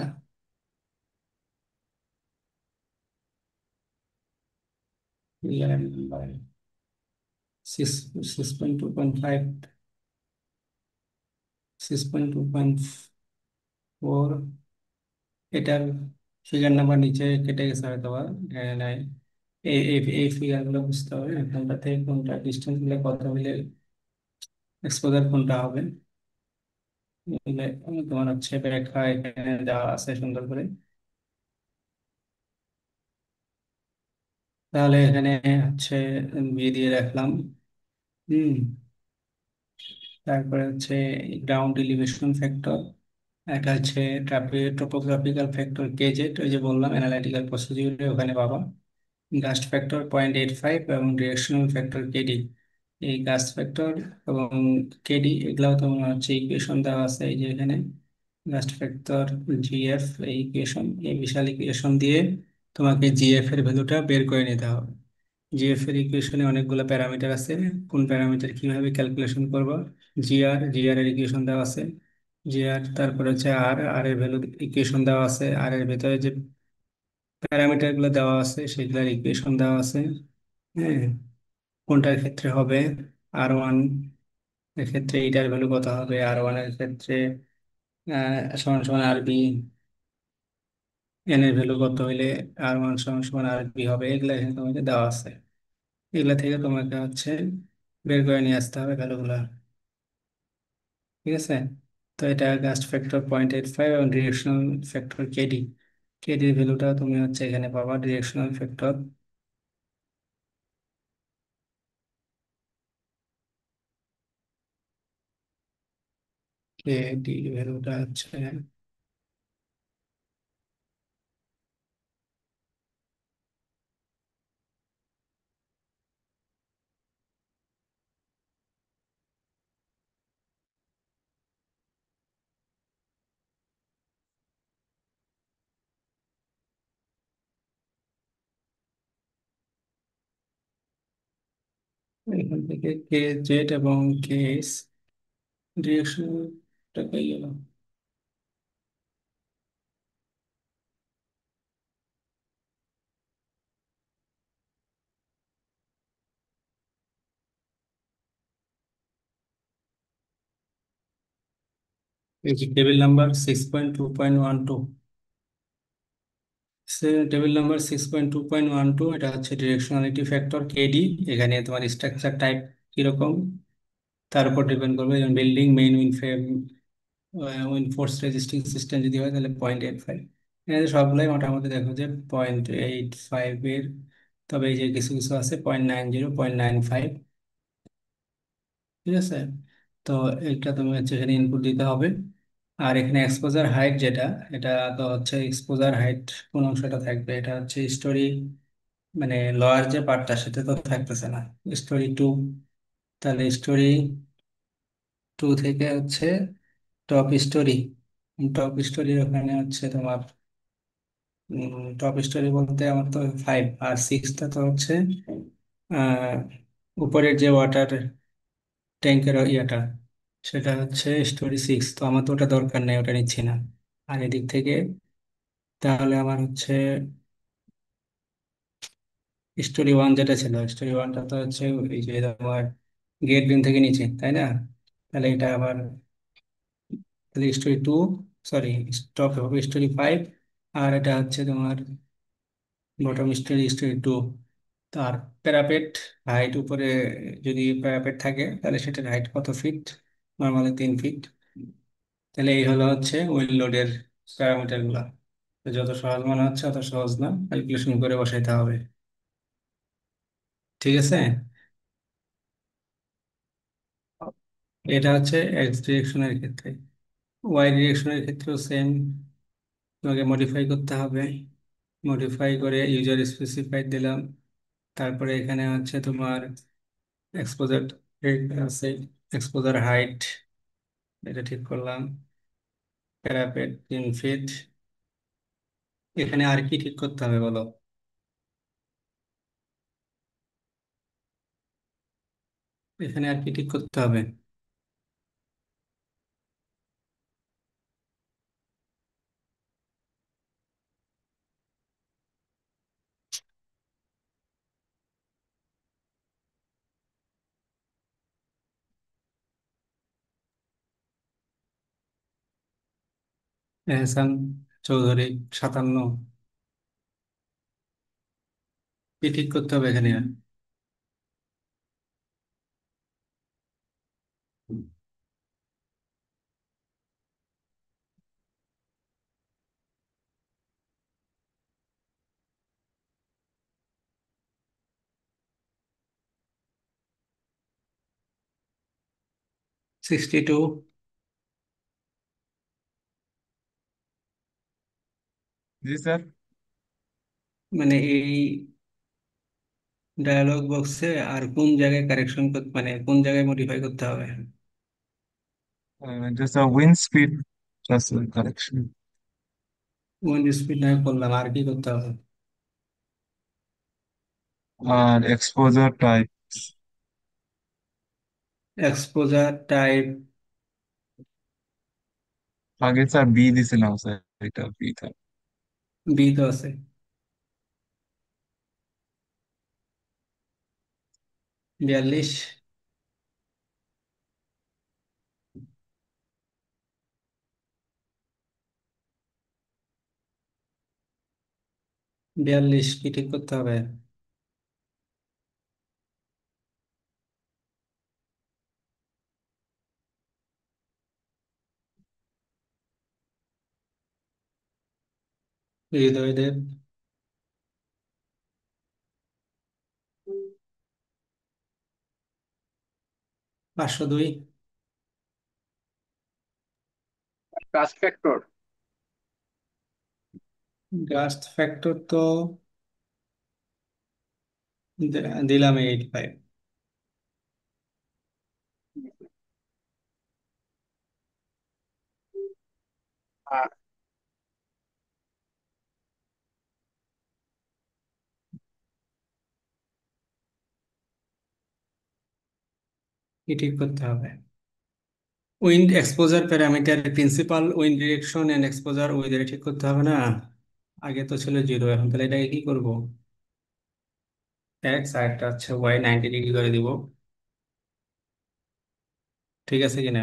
Figure number 6.2.5, 6.2.4। এটার ফিগার নাম্বার নিচে কেটে গেছে হয়তো বা, নাই। এই ফিগার গুলো বুঝতে হবে, কোনটা থেকে কোনটা ডিস্টেন্স গুলো কত মিলে এক্সপোজার কোনটা হবে। এগুলো তোমার হচ্ছে ব্যাখ্যা এখানে দেওয়া আছে সুন্দর করে। তাহলে এখানে হচ্ছে বি দিয়ে রাখলাম। হুম। তারপরে হচ্ছে গ্রাউন্ড এলিভেশন ফ্যাক্টর, এটা হচ্ছে টপোগ্রাফিক্যাল ফ্যাক্টর কেজেট, ওই যে বললাম অ্যানালাইটিক্যাল প্রসিডিউরে ওখানে পাবা। গাস্ট ফ্যাক্টর 0.85 এবং ডিরেকশনাল ফ্যাক্টর কেডি। এই গাস্ট ফ্যাক্টর এবং কেডি এগুলাও তোমার হচ্ছে ইকুয়েশন দেওয়া আছে এই যে এখানে। গাস্ট ফ্যাক্টর জিএফ, এই ইকুয়েশন, এই বিশাল ইকুয়েশন দিয়ে তোমাকে জিএফ এর ভ্যালুটা বের করে নিতে হবে। জিএফ এর ইকুয়েশনে অনেকগুলো প্যারামিটার আছে, কোন প্যারামিটার কিভাবে ক্যালকুলেশন করব। জিআর এর ইকুয়েশন দেওয়া আছে। জিআর, তারপর হচ্ছে আর আর এর ভ্যালু ইকুয়েশন দেওয়া আছে, আর এর ভেতরে যে প্যারামিটার গুলো দেওয়া আছে সেগুলোর ইকুয়েশন দেওয়া আছে। হ্যাঁ, কোনটার ক্ষেত্রে হবে আর 1 এর ক্ষেত্রে এইটার ভ্যালু কত হবে, আর 1 এর ক্ষেত্রে সমান সমান আরবি, এন এর ভ্যালু কত হইলে আর 1 সমান সমান আরবি হবে, এগুলা এখানে তোমাকে দেওয়া আছে। এগুলা থেকে তোমাকে হচ্ছে বের করে নিয়ে আসতে হবে ভ্যালুগুলা। ঠিক আছে। তো এটা গাস্ট ফ্যাক্টর 0.85 এবং ডিরেকশনাল ফ্যাক্টর কেডি। কেডির ভ্যালুটা তুমি হচ্ছে এখানে পাবা, ডিরেকশনাল ফ্যাক্টর কেডি ভ্যালুটা হচ্ছে এখান থেকে কে জেড এবং কে এস, ডিরেকশনটা পেয়ে গেল। এই যে টেবিল নাম্বার 6.2.12, টেবিল নাম্বার 6.2.12, এটা হচ্ছে ডিরেকশনালিটি ফ্যাক্টর কেডি। এখানে তোমার স্ট্রাকচার টাইপ কিরকম তার উপর ডিপেন্ড করবে। যেমন building main wind force resisting system যদি হয় তাহলে 0.85। এখানে সবগুলাই মোটামুটি দেখো যে 0.85 এর, তবে এই যে কিছু কিছু আছে 0.90, 0.95। ঠিক আছে। তো এটা তুমি হচ্ছে এখানে ইনপুট দিতে হবে। আর এখানে এক্সপোজার হাইট যেটা, এটা তো হচ্ছে এক্সপোজার হাইট কোন অংশটা থাকবে, এটা হচ্ছে স্টোরি, মানে লোয়ার যে পার্টটা সেটা তো থাকতেছে না, স্টোরি 2। তাহলে স্টোরি 2 থেকে হচ্ছে টপ স্টোরি, টপ স্টোরির ওখানে হচ্ছে তোমার টপ স্টোরি বলতে আমার তো 5, আর 6টা তো হচ্ছে আহ উপরের যে ওয়াটার ট্যাঙ্কের ইয়েটা, সেটা হচ্ছে স্টোরি 6। তো আমার তো ওটা দরকার নেই, ওটা নিচ্ছি না। আর এদিক থেকে তাহলে আমার হচ্ছে স্টোরি 1 যেটা ছিল, স্টোরি 1টা তো হচ্ছে এই যে তোমার গেট বিম থেকে নিচে, তাই না? তাহলে এটা আবার, তাহলে স্টোরি 2, সরি, স্টপ হবে স্টোরি 5। আর এটা হচ্ছে তোমার বটম স্টোরি 2। তার প্যারাপেট হাইট, উপরে যদি প্যারাপেট থাকে তাহলে সেটার হাইট কত ফিট, নর্মালি 3 ফিট। তাহলে এই হলো হচ্ছে উইন্ড লোডের প্যারামিটার গুলা। তো যত সহজ মনে হচ্ছে অত সহজ না, ক্যালকুলেশন করে বসাইতে হবে। ঠিক আছে। এটা হচ্ছে এক্স ডিরেকশনের ক্ষেত্রে। ওয়াই ডিরেকশনের ক্ষেত্রেও সেম, তোমাকে মডিফাই করতে হবে। মডিফাই করে ইউজার স্পেসিফাইড দিলাম। তারপরে এখানে হচ্ছে তোমার এক্সপোজার আছে, এক্সপোজার হাইট এটা ঠিক করলাম, প্যারাপেট 3 ফিট। এখানে আর কি ঠিক করতে হবে বলো? এখানে আর কি ঠিক করতে হবে? এহসান চৌধুরী 57, কি ঠিক করতে হবে এখানে? 62। জি স্যার। মানে এই ডায়ালগ বক্সে আর কোন জায়গায় কারেকশন করতে, মানে কোন জায়গায় মডিফাই করতে হবে? Just wind speed plus correction. Wind speed নয় করলাম, আর কি করতে হবে? আর এক্সপোজার টাইপ। Exposure type. আগে স্যার বি দিছিলাম স্যার, এটা বি থাক। বি তো আছে। 42। 42 কি ঠিক করতে হবে? Hriday Dev. 502। Gust factor. Gust factor তো দিলাম 85। কি ঠিক করতে হবে? Wind exposure parameter principal wind direction and exposure ওয়েদারে ঠিক করতে হবে না? আগে তো ছিল 0, এখন তাহলে এটাকে কি করব? এক্স আর একটা হচ্ছে ওয়াই 90 ডিগ্রি করে দিব। ঠিক আছে কিনা?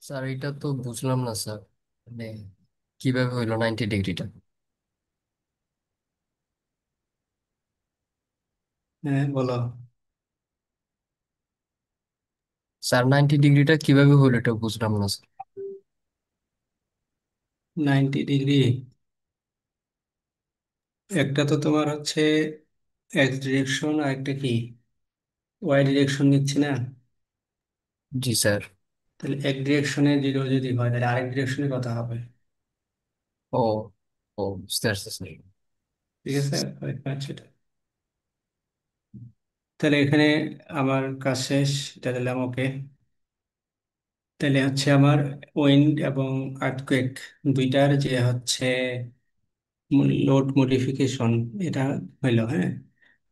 স্যার এটা তো বুঝলাম না স্যার, মানে কিভাবে হইলো 90 ডিগ্রিটা? হ্যাঁ বলো। স্যার 90 ডিগ্রিটা কিভাবে হইলো এটা বুঝলাম না স্যার। 90 ডিগ্রি, একটা তো তোমার হচ্ছে এক্স ডিরেকশন আর একটা কি ওয়াই ডিরেকশন নিচ্ছি না? জি স্যার। তাহলে এক ডিরেকশনে 0 যদি হয় তাহলে আরেক ডিরেকশনে কথা হবে। ও, ও বুঝতে পারছি স্যার। ঠিক আছে, সেটা। তাহলে এখানে আমার কাজ শেষ, এটা দিলাম ওকে। তাহলে হচ্ছে আমার উইন্ড এবং আর্থকুয়েক দুইটার যে হচ্ছে লোড মডিফিকেশন, এটা হইলো, হ্যাঁ।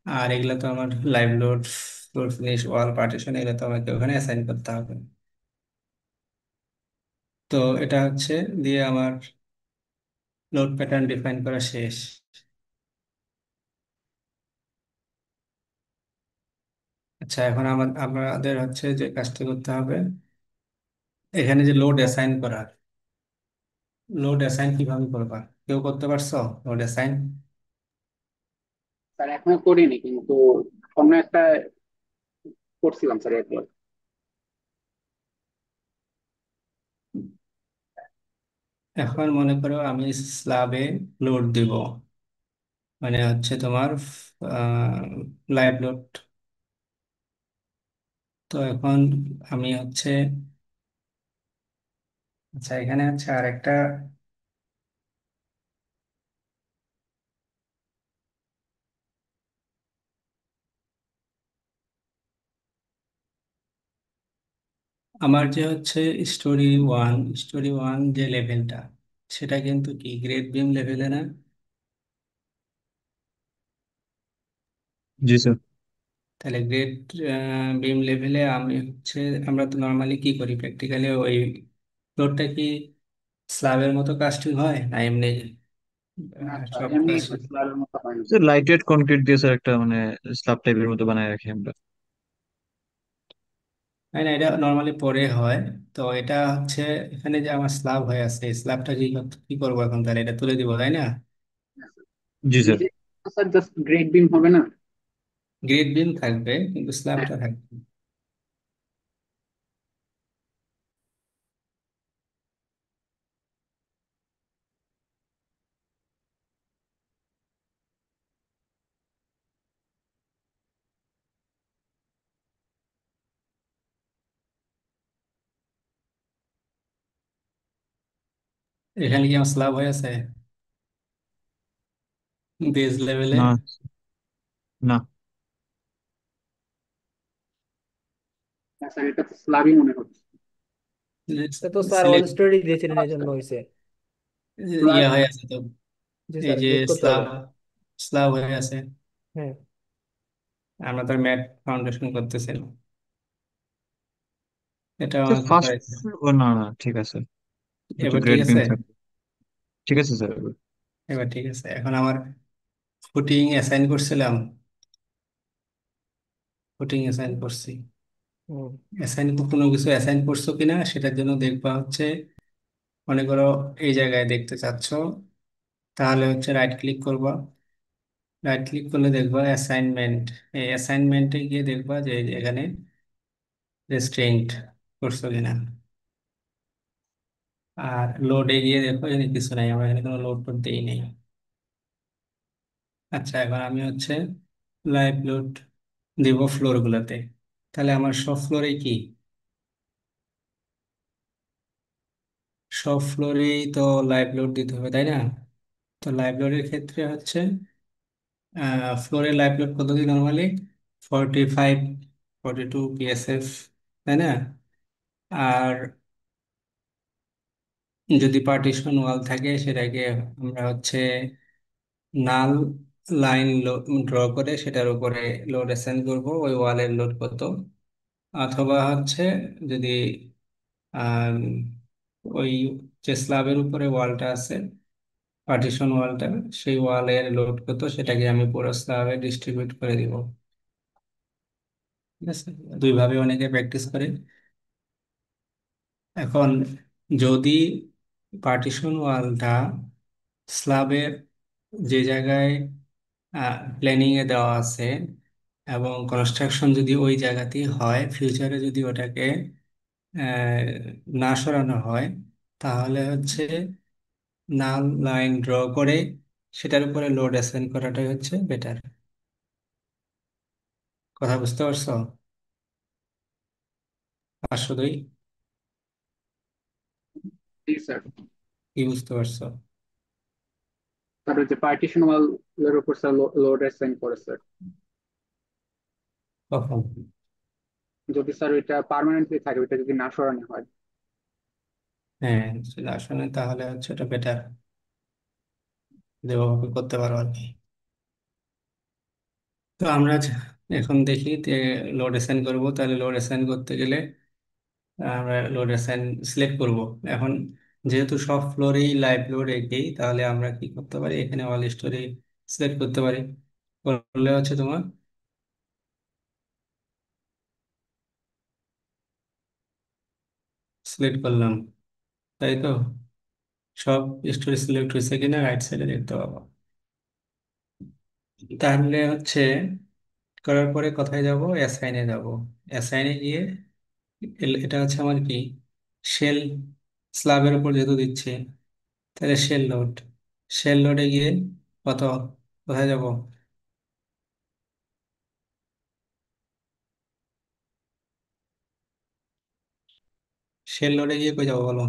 আর এগুলো তো আমার লাইভ লোড, ফ্লোর ফিনিশ, ওয়াল পার্টিশন, এগুলো তো আমাকে ওখানে অ্যাসাইন করতে হবে। তো এটা হচ্ছে দিয়ে আমার লোড প্যাটার্ন ডিফাইন করা শেষ। আচ্ছা, এখন আমাদের হচ্ছে যে কাজটা করতে হবে, এখানে যে লোড অ্যাসাইন করা, লোড অ্যাসাইন কিভাবে করবা? কেউ করতে পারছো লোড অ্যাসাইন? স্যার এখনো করিনি, কিন্তু অন্য একটা করছিলাম স্যার একবার। এখন মনে করো আমি স্ল্যাবে লোড দিব, মানে হচ্ছে তোমার লাইভ লোড। তো এখন আমি হচ্ছে, আচ্ছা এখানে হচ্ছে আরেকটা, আমার যে হচ্ছে স্টোরি ওয়ান, স্টোরি ওয়ান যে লেভেলটা, সেটা কিন্তু কি গ্রেড বিম লেভেলে না? জি স্যার। তাহলে গ্রেড বিম লেভেলে আমি হচ্ছে, আমরা তো নর্মালি কি করি প্র্যাকটিক্যালি, ওই ফ্লোরটা কি স্ল্যাবের মতো কাস্টিং হয় না এমনি না স্যার, সব এমনি কাজ? স্যারের মতো হয় না। স্যার লাইট ওয়েট কনক্রিট দিয়ে স্যার একটা মানে স্ল্যাব টাইপের মতো বানায় রাখি আমরা। না, এটা নর্মালি পরে হয়। তো এটা হচ্ছে এখানে যে আমার স্ল্যাব হয়ে আছে, এই স্ল্যাবটা কি করবো এখন? তাহলে এটা তুলে দিব, তাই না? জি স্যার। নিজে স্যার জাস্ট গ্রেড বিম হবে না? গ্রেড বিম থাকবে কিন্তু হ্যাঁ। স্ল্যাবটা থাকবে। এখানে কি আমার স্ল্যাব হয়ে আছে বেজ লেভেলে? না, না। হ্যাঁ স্যার, এটা তো স্ল্যাবই মনে হচ্ছে। এটা তো স্যার ওয়ান সিলেক্ট স্টোরি দিয়েছিলেন এই জন্য হয়েছে। ইয়া স্ল্যাব। হয়ে আছে তো, জি এই স্যার, যে চেক করতে স্ল্যাব হবে। স্ল্যাব হয়ে আছে। হ্যাঁ। আমরা তো ম্যাট ফাউন্ডেশন করতেছিলাম, এটা স্যার আমাকে ফার্স্ট, করাইছে। ও না না, ঠিক আছে, একটু এবার ঠিক গ্রেড আছে, বিম থাকবে। ঠিক আছে স্যার। এবার ঠিক আছে। এখন আমার ফুটিং অ্যাসাইন করছিলাম, ফুটিং অ্যাসাইন করছি। হুম। অ্যাসাইন কোনো কিছু অ্যাসাইন করছো কিনা সেটার জন্য দেখবা হচ্ছে, মনে করো এই জায়গায় দেখতে চাচ্ছ, তাহলে হচ্ছে রাইট ক্লিক করবা। রাইট ক্লিক করলে দেখবা অ্যাসাইনমেন্ট। এই অ্যাসাইনমেন্টে গিয়ে দেখবা যে এই যে এখানে রেস্ট্রেইনট করছো কিনা। আর লোডে গিয়ে দেখো এখানে কিছু নাই, আমরা এখানে কোনো লোড টোড দিই নেই। আচ্ছা, এখন আমি হচ্ছে লাইভ লোড দিব ফ্লোর গুলাতে। তাহলে আমার সব ফ্লোরে কি, সব ফ্লোরেই তো লাইভ লোড দিতে হবে, তাই না? তো লাইভ লোডের ক্ষেত্রে হচ্ছে ফ্লোরে লাইভ লোড কত দিই নর্মালি? 45, 42 পিএসএফ, তাই না? আর যদি পার্টিশন ওয়াল থাকে সেটাকে আমরা হচ্ছে নাল লাইন ড্র করে সেটার উপরে লোড অ্যাসাইন করব, ওই ওয়ালের লোড কত। অথবা হচ্ছে যদি আম, ওই যে স্ল্যাবের উপরে ওয়ালটা আছে, পার্টিশন ওয়ালটা, সেই ওয়ালের লোড কত সেটাকে আমি পুরো স্ল্যাবে ডিস্ট্রিবিউট করে দিব। ঠিক আছে, দুইভাবে অনেকে প্র্যাকটিস করে। এখন যদি পার্টিশন ওয়ালটা স্ল্যাবের যে জায়গায় প্ল্যানিং এ দেওয়া আছে এবং কনস্ট্রাকশন যদি ওই জায়গাতেই হয়, ফিউচারে যদি ওটাকে আহ, না সরানো হয়, তাহলে হচ্ছে নাল লাইন ড্র করে সেটার উপরে লোড অ্যাসাইন করাটাই হচ্ছে বেটার। কথা বুঝতে পারছো? 502 জি স্যার। কি বুঝতে পারছো? স্যার ওই যে পার্টিশন ওয়াল এর উপর স্যার লোড অ্যাসাইন করে স্যার, কখন? যদি স্যার ওইটা পার্মানেন্টলি থাকে, ওইটা যদি না সরানো হয়। হ্যাঁ, সেটা আসলে তাহলে হচ্ছে এটা বেটার, যেভাবে করতে পারো আর কি। তো আমরা এখন দেখি যে লোড অ্যাসাইন করবো, তাহলে লোড অ্যাসাইন করতে গেলে আমরা লোড অ্যাসাইন সিলেক্ট করব। এখন যেহেতু সব ফ্লোরেই লাইভ লোড একই, তাহলে আমরা কি করতে পারি, এখানে অল স্টোরি সিলেক্ট করতে পারি। করলে হচ্ছে তোমার সিলেক্ট করলাম, তাই তো? সব স্টোরি সিলেক্ট হয়েছে কিনা রাইট সাইডে দেখতে পাবো। তাহলে হচ্ছে করার পরে কোথায় যাব, অ্যাসাইনে যাব। অ্যাসাইনে গিয়ে এটা হচ্ছে আমার কি, শেল স্ল্যাবের উপর যেহেতু দিচ্ছে, তাহলে শেল লোড, শেল লোডে গিয়ে কত, কোথায় যাব? শেল লোডে গিয়ে কই যাবো বলো?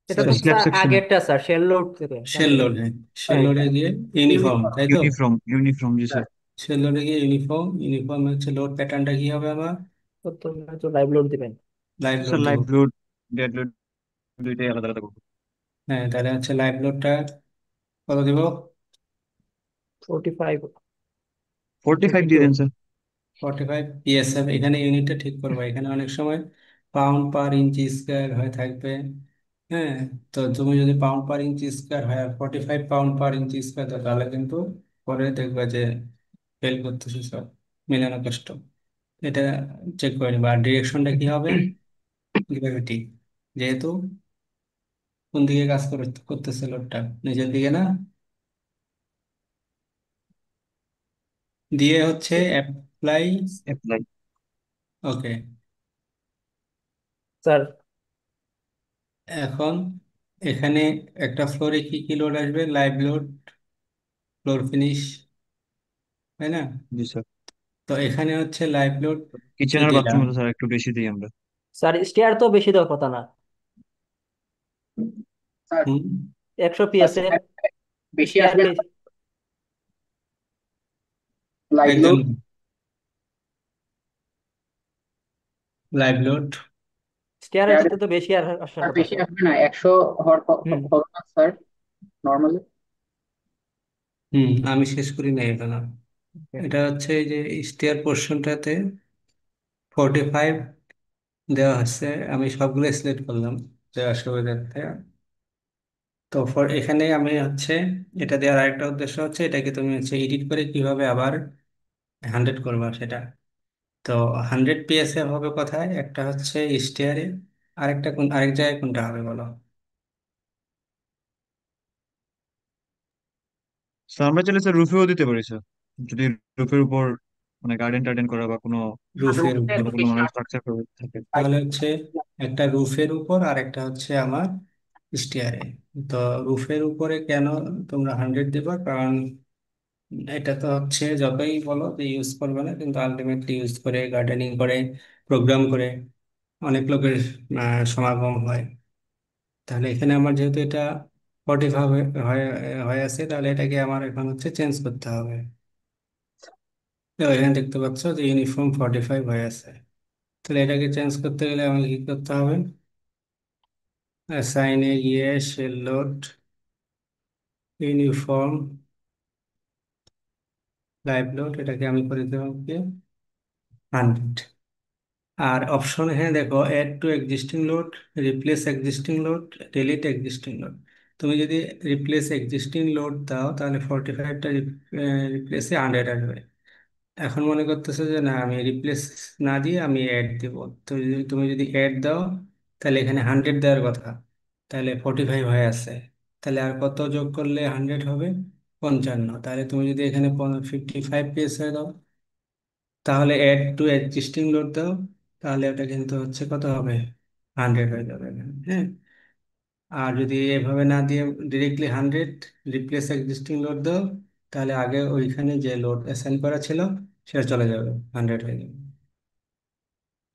এটা সরি, তো স্ল্যাব স্যার সেকশনে। আগেরটা স্যার, শেল লোড থেকে শেল মানে। লোড, হ্যাঁ, শেল হ্যাঁ, লোডে গিয়ে ইউনিফর্ম, ইউনিফর্ম। তাই তো? ইউনিফর্ম, ইউনিফর্ম, জি স্যার। শেল লোডে গিয়ে ইউনিফর্ম, ইউনিফর্ম হচ্ছে লোড প্যাটার্নটা কি হবে আমার? তো লাইভ লোড দিবেন। লাইভ লোড স্যার দিব। লাইভ লোড, ডেড লোড দুইটাই আলাদা আলাদা করবো। হ্যাঁ, তাহলে হচ্ছে লাইভ লোডটা কত দিব? 45, 45 42। দিয়ে দেন স্যার। 45 পিএসএফ। এখানে ইউনিটটা ঠিক করবো, এখানে অনেক সময় পাউন্ড পার ইঞ্চি স্কোয়ার হয়ে থাকবে। হ্যাঁ, তো তুমি যদি পাউন্ড পার ইঞ্চি স্কোয়ার হয় আর 45 পাউন্ড পার ইঞ্চি স্কোয়ার দাও, তাহলে কিন্তু পরে দেখবে যে ফেল করতেছে সব, মিলানো কষ্ট। এটা চেক করে নিবা। আর ডিরেকশনটা কি হবে, গ্র্যাভিটি, যেহেতু কোন দিকে কাজ করতেছে লোডটা, নিচের দিকে না, দিয়ে হচ্ছে অ্যাপ্লাই। অ্যাপ্লাই। ওকে, স্যার এখন এখানে একটা ফ্লোরে কি কি লোড আসবে, লাইভ লোড, ফ্লোর ফিনিশ, তাই না? জি স্যার। তো এখানে হচ্ছে লাইভ লোড কি কিচেন আর দিলাম, বাথরুমে তো স্যার একটু বেশি দিই আমরা। স্যার স্টেয়ার তো বেশি দেওয়ার কথা না, স্যার 100 PSA বেশি স্টেয়ার আসবে কে। না, লাইভ একদম লোড লাইভ লোড। স্টেয়ারের ক্ষেত্রে তো বেশি আসার আর কথা বেশি স্যার। আসবে না, 100 হওয়ার হুম। হবে না স্যার নর্মালি। আমি শেষ করি না এটা না। Okay. এটা হচ্ছে এই যে স্টেয়ার পোর্শনটাতে 45 দেওয়া হচ্ছে, আমি সবগুলো সিলেক্ট করলাম দেওয়ার সুবিধার্থে। তো এখানে আমি হচ্ছে এটা দেওয়ার আরেকটা উদ্দেশ্য হচ্ছে এটাকে তুমি হচ্ছে এডিট করে কিভাবে আবার 100 করবা সেটা। তো 100 PSA হবে কোথায়, একটা হচ্ছে স্টেয়ারে, আরেকটা কোন আরেক জায়গায় কোনটা হবে বলো? স্যার আমরা চাইলে স্যার রুফেও দিতে পারি স্যার, যদি রুফের উপর মানে গার্ডেন টার্ডেন করা বা কোনো রুফের উপর। ভালো কোনো মানে স্ট্রাকচার থাকে। তাহলে হচ্ছে একটা রুফের উপর আর একটা হচ্ছে আমার স্টেয়ারে। তো রুফের উপরে কেন তোমরা 100 দিবা, কারণ এটা তো হচ্ছে যতই বলো যে ইউজ করবে না, কিন্তু আলটিমেটলি ইউজ করে গার্ডেনিং করে প্রোগ্রাম করে অনেক লোকের সমাগম হয়। তাহলে এখানে আমার যেহেতু এটা 45 হয়ে হয়ে আছে, তাহলে এটাকে আমার এখন হচ্ছে চেঞ্জ করতে হবে। তো এখানে দেখতে পাচ্ছ যে ইউনিফর্ম 45 হয়ে আছে। তাহলে এটাকে চেঞ্জ করতে গেলে আমাকে কি করতে হবে, সাইনে গিয়ে shell load uniform live load, এটাকে আমি করে দেবো কি 100। আর অপশন এখানে দেখো add to existing load, replace existing load, delete existing load. তুমি যদি রিপ্লেস এক্সিস্টিং লোড দাও তাহলে 45টা রিপ্লেসে 100 আসবে। এখন মনে করতেছো যে না আমি রিপ্লেস না দিয়ে আমি অ্যাড দিব। তো তুমি যদি অ্যাড দাও তাহলে এখানে 100 দেওয়ার কথা, তাহলে 45 হয়ে আছে। তাহলে আর কত যোগ করলে 100 হবে, 55। তাহলে তুমি যদি এখানে 55 PSI দাও, তাহলে অ্যাড টু এক্সিস্টিং লোড দাও, তাহলে ওটা কিন্তু হচ্ছে কত হবে, 100 হয়ে যাবে এখানে, হ্যাঁ। আর যদি এভাবে না দিয়ে ডিরেক্টলি 100 রিপ্লেস এক্সিস্টিং লোড দাও, তাহলে আগে ওইখানে যে লোড অ্যাসাইন করা ছিল সেটা চলে যাবে, 100 হয়ে যাবে।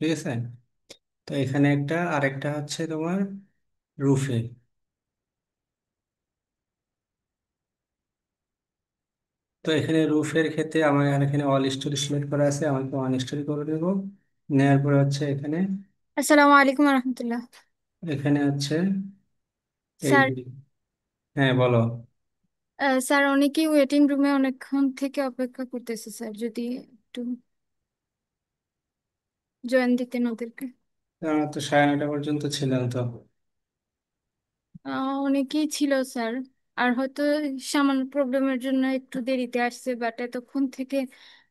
ঠিক আছে। তো এখানে একটা আরেকটা হচ্ছে তোমার রুফে। তো এখানে রুফের ক্ষেত্রে আমার এখানে অল স্টোরি সিলেক্ট করা আছে, আমাকে অন স্টোরি করে দেবো। নেওয়ার পরে হচ্ছে এখানে আসসালামু আলাইকুম রহমতুল্লাহ। এখানে হচ্ছে এই, স্যার, হ্যাঁ বলো। স্যার অনেকেই ওয়েটিং রুমে অনেকক্ষণ থেকে অপেক্ষা করতেছে স্যার, যদি একটু জয়েন দিতেন ওদেরকে। আমরা তো 9:30 পর্যন্ত ছিলাম তো। অনেকেই ছিল স্যার, আর হয়তো সামান্য প্রবলেমের জন্য একটু দেরিতে আসছে, বাট এতক্ষণ থেকে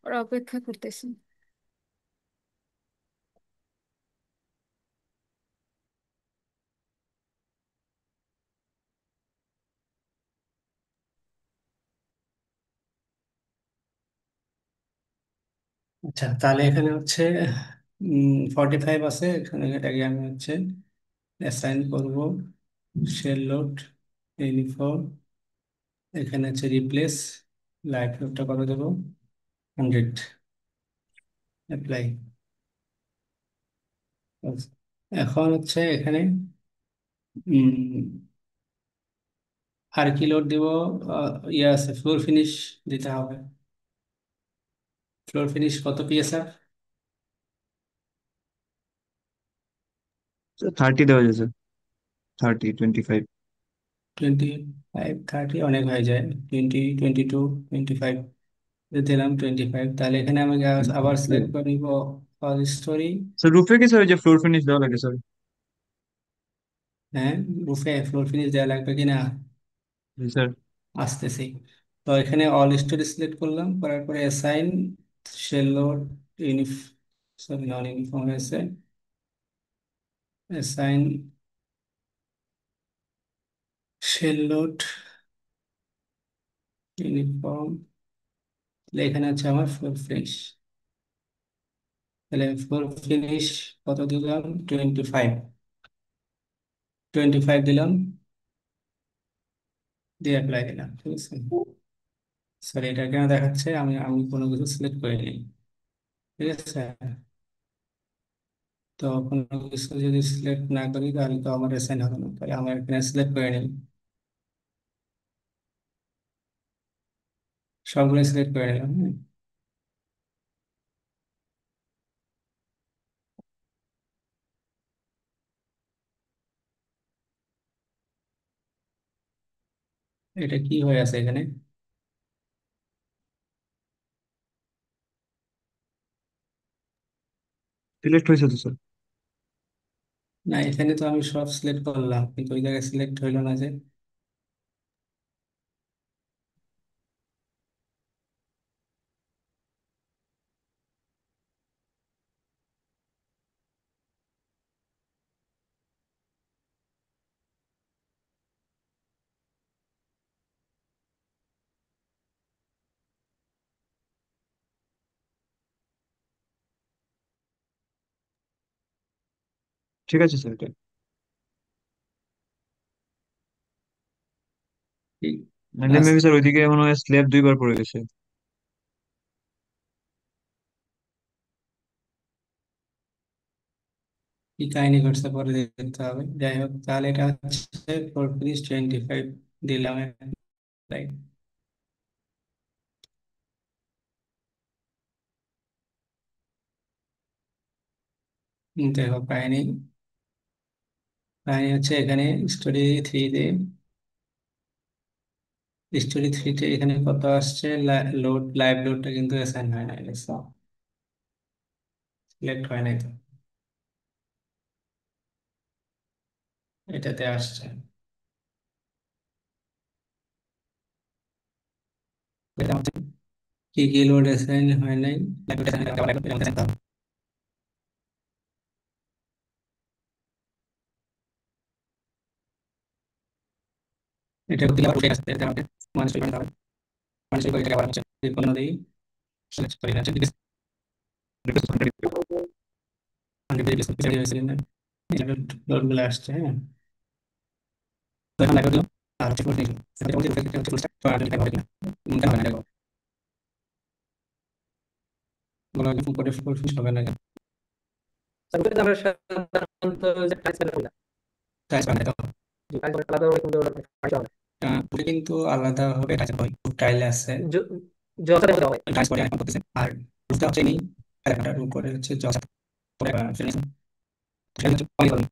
ওরা অপেক্ষা করতেছে। আচ্ছা, তাহলে এখানে হচ্ছে 45 আছে, এখানে এটাকে আমি হচ্ছে অ্যাসাইন করব শেল লোড ইউনিফর্ম। এখানে হচ্ছে রিপ্লেস লাইভ লোডটা কত দেবো, 100, অ্যাপ্লাই। এখন হচ্ছে এখানে উম, আর কি লোড দিব, ইয়ে আছে ফ্লোর ফিনিশ দিতে হবে। ফ্লোর ফিনিশ কত পিএসআর? 30 দেওয়া যায় স্যার, 30, 25। 25, 30 অনেক হয়ে যায়। 20, 22, 25 দিলাম, 25। তাহলে এখানে আমি আবার সিলেক্ট করে নিব অল স্টোরি। স্যার রুফে কি স্যার ওই যে ফ্লোর ফিনিশ দেওয়া লাগে স্যার? হ্যাঁ, রুফে ফ্লোর ফিনিশ দেওয়া লাগবে কিনা জি স্যার। আসতেছি। তো এখানে অল স্টোরি সিলেক্ট করলাম, করার পরে অ্যাসাইন শেল লোড ইউনিফ সরি নন ইউনিফর্ম হয়েছে, অ্যাসাইন শেল লোড ইউনিফর্ম। এখানে আছে আমার ফ্লোর ফিনিশ। তাহলে ফ্লোর ফিনিশ কত দিলাম, 25, 25 দিলাম, দিয়ে অ্যাপ্লাই দিলাম। ঠিক আছে। সরি, এটা কেন দেখাচ্ছে, আমি আমি কোনো কিছু সিলেক্ট করিনি। ঠিক আছে। তো কোনো কিছু যদি সিলেক্ট না করি তাহলে তো আমার অ্যাসাইন হবে না, তাহলে আমার এখানে সিলেক্ট করে নিই, সবগুলো সিলেক্ট করে নিলাম। হ্যাঁ, এটা কি হয়ে আছে এখানে? সিলেক্ট হয়েছে তো স্যার। না, এখানে তো আমি সব সিলেক্ট করলাম কিন্তু ওই জায়গায় সিলেক্ট হইলো না যে। ঠিক আছে স্যার, এটা মানে লাস্ট মেবি স্যার ওইদিকে মনে হয় স্ল্যাব 2বার পড়ে গেছে। কি কাহিনী ঘটছে পরে দেখতে হবে। যাই হোক, তাহলে এটা হচ্ছে 4 25 দিলাম। রাইট, দেখো কাহিনী, কাহিনী হচ্ছে এখানে স্টোরি থ্রিতে, স্টোরি 3-তে এখানে কত আসছে, লোড, লাইভ লোডটা কিন্তু অ্যাসাইন হয় না, সিলেক্ট হয় নাই তো, এটাতে আসছে। এটা হচ্ছে কি কি লোড অ্যাসাইন হয় নাই, live load assign হয় নাই, live load assign হবে। এটা দিলে আবার উঠে আসছে, এটা আমাকে মানুষ করে হবে, মানুষ করে এটাকে আবার হচ্ছে যে কোনো দিই সিলেক্ট করি না, লোড গুলো আসছে। হ্যাঁ, তো এখন লাইভ দিলাম আর হচ্ছে ফুল দিলাম, এটা বলতে এটা হচ্ছে ফুল স্ট্যাক, তো আর এটা হবে কিনা মনে হয় না, দেখো বলা ফুল করে ফুল ফিনিশ হবে না, স্যার ওটা আমরা সাধারণত যে টাইস প্যানেল করি না, টাইস বানাই তো। যে টাইস প্যানেল আলাদা করে কিন্তু ফাংশন হবে পুরো কিন্তু আলাদা হবে, টাইস হয় টাইল আছে, যত দেওয়া হয়। টাইস করে এখন করতেছে। আর রুফটা হচ্ছে নেই, এলাকাটা রুফ করে হচ্ছে জজ পরে ফিনিশ, সেটা হচ্ছে পানি করুন।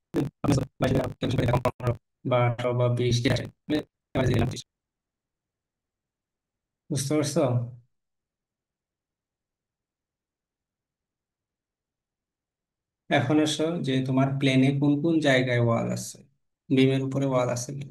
আমি 22 দিলাম, কেন সেটা কম 15 বা 18 বা 20 যেটা আছে, এবার দিলাম 20। বুঝতে পারছো? এখন এসো যে তোমার প্লেনে কোন কোন জায়গায় ওয়াল আছে, বিমের উপরে ওয়াল আছে কি?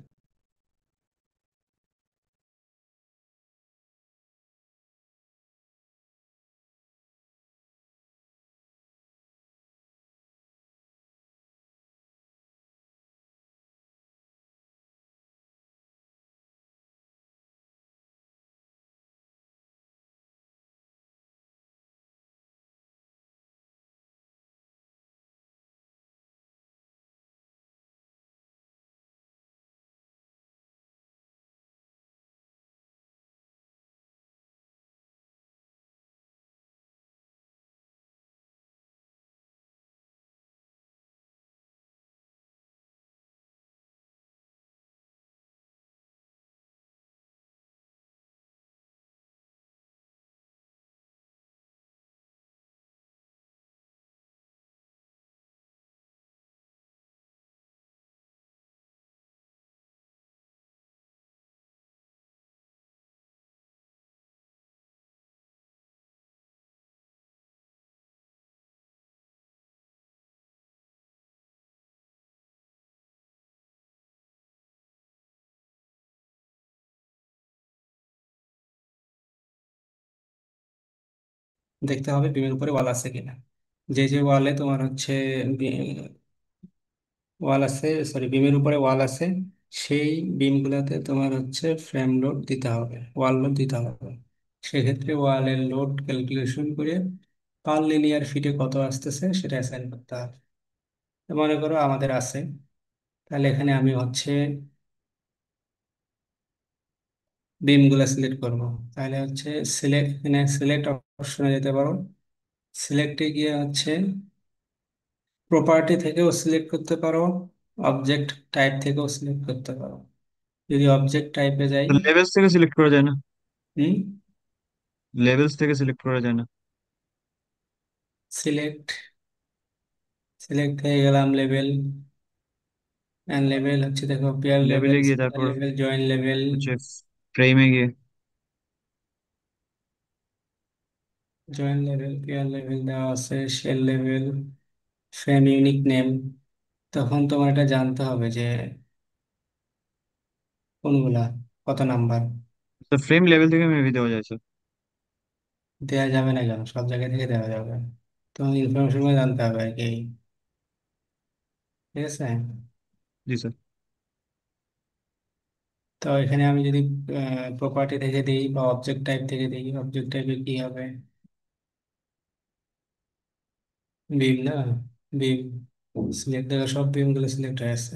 দেখতে হবে বিমের উপরে ওয়াল আছে কিনা। যে যে ওয়ালে তোমার হচ্ছে ওয়াল আছে, সরি বিমের উপরে ওয়াল আছে, সেই বিমগুলোতে তোমার হচ্ছে ফ্রেম লোড দিতে হবে, ওয়াল লোড দিতে হবে। সেক্ষেত্রে ওয়ালের লোড ক্যালকুলেশন করে পার লিনিয়ার ফিটে কত আসতেছে সেটা অ্যাসাইন করতে হবে। তো মনে করো আমাদের আছে, তাহলে এখানে আমি হচ্ছে বিমগুলো সিলেক্ট করব। তাহলে হচ্ছে সিলেক্ট, এখানে সিলেক্ট অপশনে যেতে পারো, সিলেক্টে গিয়ে হচ্ছে প্রপার্টি থেকেও সিলেক্ট করতে পারো, অবজেক্ট টাইপ থেকেও সিলেক্ট করতে পারো। যদি অবজেক্ট টাইপে যাই, লেভেলস থেকে সিলেক্ট করা যায় না? হুম, লেভেলস থেকে সিলেক্ট করা যায় না? সিলেক্ট সিলেক্ট হয়ে গেলাম লেভেল। লেভেল হচ্ছে, দেখো, পেয়ার লেভেল, লেভেলে গিয়ে স্কয়ার তারপর লেভেল, জয়েন্ট লেভেল। হচ্ছে ফ্রেমে গিয়ে জয়েন্ট লেভেল, পেয়ার লেভেল দেওয়া আছে, শেল লেভেল, ফ্রেম ইউনিক নেম। তখন তোমার এটা জানতে হবে যে কোনগুলা, কত নাম্বার। ফ্রেম লেভেল থেকে মেবি দেওয়া যায় স্যার। দেওয়া যাবে না কেন? সব জায়গা থেকে দেওয়া যাবে। তোমার ইনফরমেশন জানতে হবে আর কি, ঠিক আছে? জি স্যার। তো এখানে আমি যদি প্রপার্টি থেকে দিই বা অবজেক্ট টাইপ থেকে দিই, অবজেক্ট টাইপে কি হবে? বিম না, বিম। সিলেক্ট, দেখো সব বিম গুলো সিলেক্ট হয়ে আছে।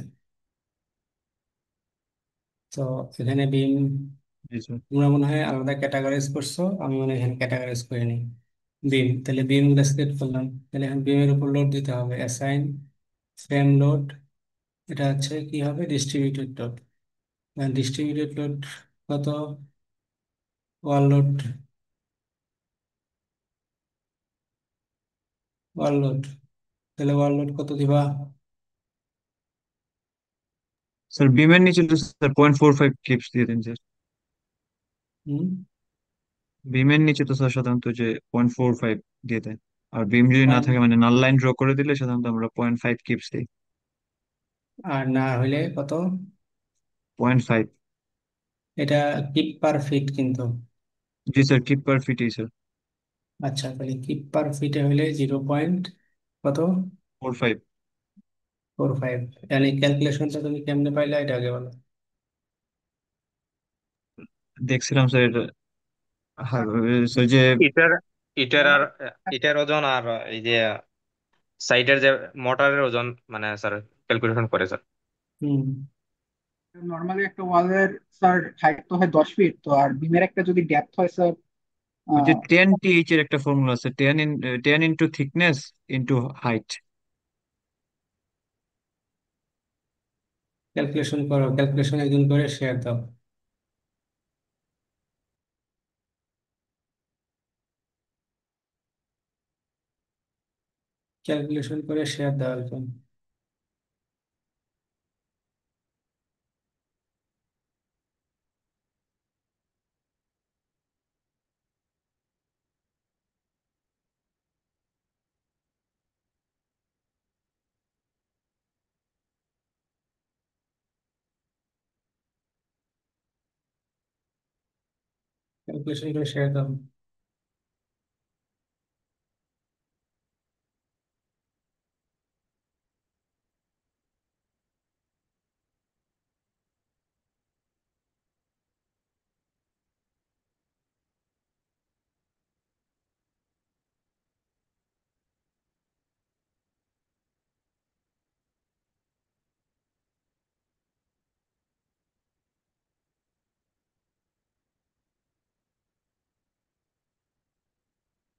তো এখানে বিম, জি স্যার। তোমরা মনে হয় আলাদা ক্যাটাগরাইজ করছো, আমি মনে হয় এখানে ক্যাটাগরাইজ করে নিই। বিম, তাহলে বিম গুলো সিলেক্ট করলাম। তাহলে এখন বিমের উপর লোড দিতে হবে, অ্যাসাইন ফ্রেম লোড। এটা হচ্ছে কি হবে? Distributed load. ডিস্ট্রিবিউটেড লোড কত? Wall load, wall load. তাহলে ওয়ার লোড কত দিবা? স্যার বিমের নিচে তো স্যার 0.45 কিপস দিয়ে দিন স্যার। হুম, বিমের নিচে তো স্যার সাধারণত যে 0.45 দিয়ে দেয়। আর বিম যদি না থাকে মানে নাল লাইন ড্র করে দিলে সাধারণত আমরা 0.5 কিপস দিই। আর না হলে কত? 0.5। এটা কিপ পার ফিট কিন্তু। জি স্যার, কিপ পার ফিটই স্যার। আচ্ছা, তাহলে কিপ পার ফিটে হলে 0. কত? 4.5। 45। মানে ক্যালকুলেশনটা তুমি কেমনে পাইলে এটা আগে বলো। দেখছিলাম স্যার এটা। হ্যাঁ, স্যার যে ইটার ইটার আর ইটার ওজন আর এই যে সাইডের যে মোটরের ওজন মানে স্যার ক্যালকুলেশন করে স্যার। হুম, নর্মালি একটা ওয়ালের স্যার হাইট তো হয় 10 ফিট, তো আর বিমের একটা যদি ডেপথ হয় স্যার ওই যে 10 টিএইচ এর একটা ফর্মুলা আছে, 10 into thickness into height. Calculation করো, ক্যালকুলেশন একজন করে শেয়ার দাও। ক্যালকুলেশন করে শেয়ার দাও একজন। ক্যালকুলেশন করে শেয়ার দাও।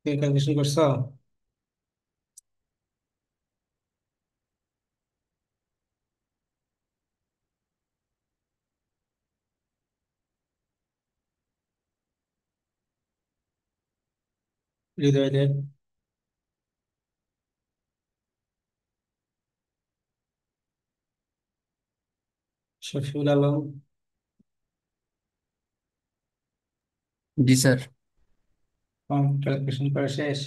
ক্যালকুলেশন করছো? হৃদয়দের, শফিউল আলম, জি স্যার। ক্যালকুলেশন করা শেষ?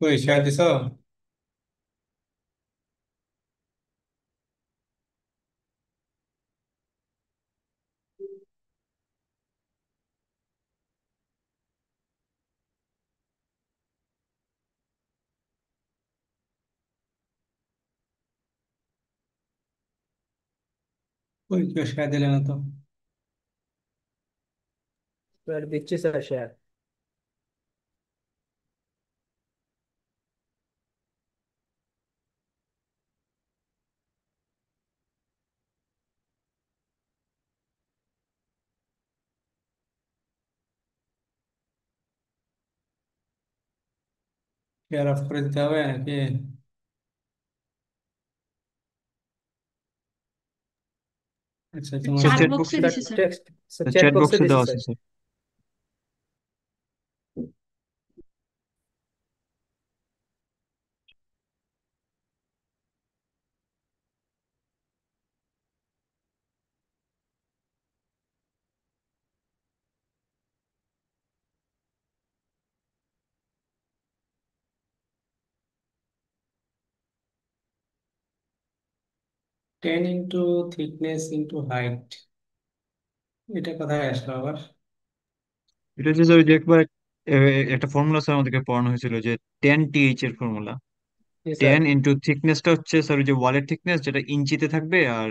কই শেয়ার দিছো? কই কেউ শেয়ার দিলে না তো? স্যার দিচ্ছি স্যার শেয়ার। শেয়ার অফ করে দিতে হবে নাকি? আচ্ছা তোমার স্যার চার চ্যাট বক্সে বক্সে, স্যার দিছে sir. Text, sir sir chat chat বক্সে বক্সে দিছি দেওয়া আছে sir. Sir. 10 into thickness into height, এটা কোথায় আসলো আবার? এটা হচ্ছে যে ওই যে একবার একটা ফর্মুলা স্যার আমাদেরকে পড়ানো হয়েছিল, যে 10 TH এর ফর্মুলা। জি স্যার। 10 ইন্টু থিকনেসটা হচ্ছে স্যার ওই যে ওয়ালের থিকনেস, যেটা ইঞ্চিতে থাকবে, আর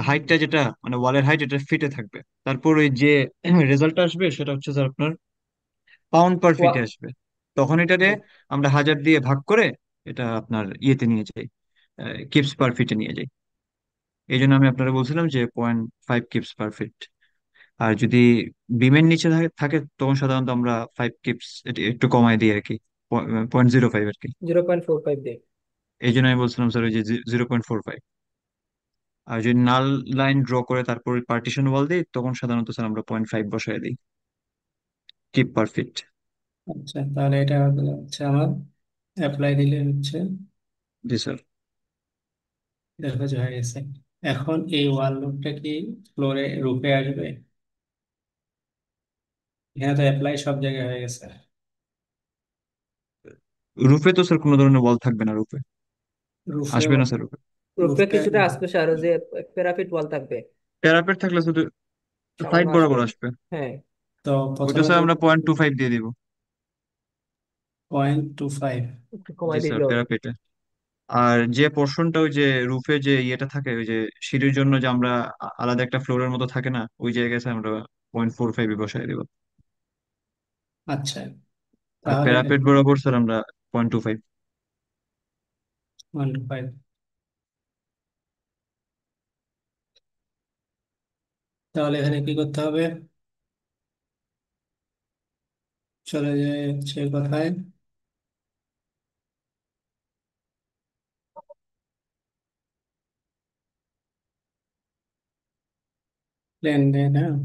হাইটটা যেটা মানে ওয়ালের হাইট, এটা ফিটে থাকবে। তারপর ওই যে রেজাল্টটা আসবে সেটা হচ্ছে স্যার আপনার পাউন্ড পার ফিটে আসবে। তখন এটারে আমরা 1000 দিয়ে ভাগ করে এটা আপনার ইয়েতে নিয়ে যাই, কিপস পার ফিটে নিয়ে যাই। এই জন্য আমি আপনারা বলছিলাম যে 0.5 কিপস পার ফিট। আর যদি বিমের নিচে থাকে তখন সাধারণত আমরা 5 কিপস একটু কমায় দিই আর কি, 0.05 আর কি। 0.45 দিই। এই জন্য আমি বলছিলাম স্যার ওই যে 0.45। আর যদি নাল লাইন ড্র করে তারপর পার্টিশন ওয়াল দিই তখন সাধারণত স্যার আমরা 0.5 বসায় দিই কিপ পার ফিট। আচ্ছা তাহলে এটা হচ্ছে আমার অ্যাপ্লাই দিলে হচ্ছে, জি স্যার। দেখো যে হয়ে গেছে। এখন এই ওয়াল লোডটা কি ফ্লোরে রুফে আসবে? এখানে তো অ্যাপ্লাই সব জায়গায় হয়ে গেছে। রুফে তো স্যার কোনো ধরনের ওয়াল থাকবে না, রুফে রুফে, আসবে না স্যার রুফে। রুফে রুফটা কিছুটা আসবে স্যার, ওই যে প্যারাফিট ওয়াল থাকবে প্যারাপেট থাকলে শুধু সাইড সামান্য আসবে। বরাবর আসবে। হ্যাঁ। তো ওইটা প্রথমে স্যার তো আমরা 0.25 দিয়ে দিব। 0.25। একটু জি কমাই স্যার দিলে হবে। প্যারাপেটে। আর যে পোর্শনটা ওই যে রুফে যে ইয়েটা থাকে, ওই যে সিঁড়ির জন্য যে আমরা আলাদা একটা ফ্লোরের মতো থাকে না, ওই জায়গায় স্যার আমরা 0.45 বসাই দিব। আচ্ছা আর তাহলে প্যারাপেট বরাবর স্যার আমরা 0.25। 1 to 5। তাহলে এখানে কি করতে হবে? চলে যায় হচ্ছে কথায়, প্লেন দেন, হ্যাঁ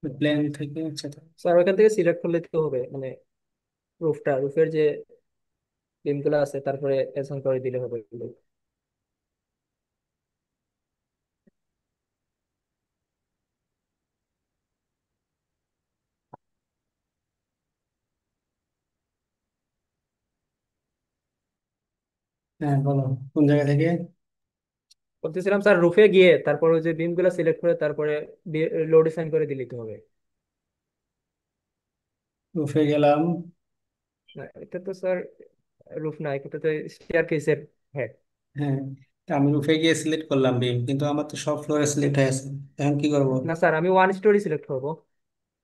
প্লেন থেকে আচ্ছা স্যার ওইখান থেকে সিলেক্ট করলে তো হবে, মানে রুফের যে বিম গুলো আছে তারপরে অ্যাসাইন করে দিলে হবে। হ্যাঁ বলো কোন জায়গা থেকে? বলতেছিলাম স্যার রুফে গিয়ে তারপর ওই যে বিম গুলো সিলেক্ট করে তারপরে লোড অ্যাসাইন করে দিলে তো হবে। রুফে গেলাম। না এটা তো স্যার রুফ না, এটা তো স্টেয়ার কেসের হেড। হ্যাঁ তা আমি রুফে গিয়ে সিলেক্ট করলাম বিম, কিন্তু আমার তো সব ফ্লোরে সিলেক্ট হয়ে আছে। এখন কি করবো? না স্যার, আমি 1 স্টোরি সিলেক্ট করবো।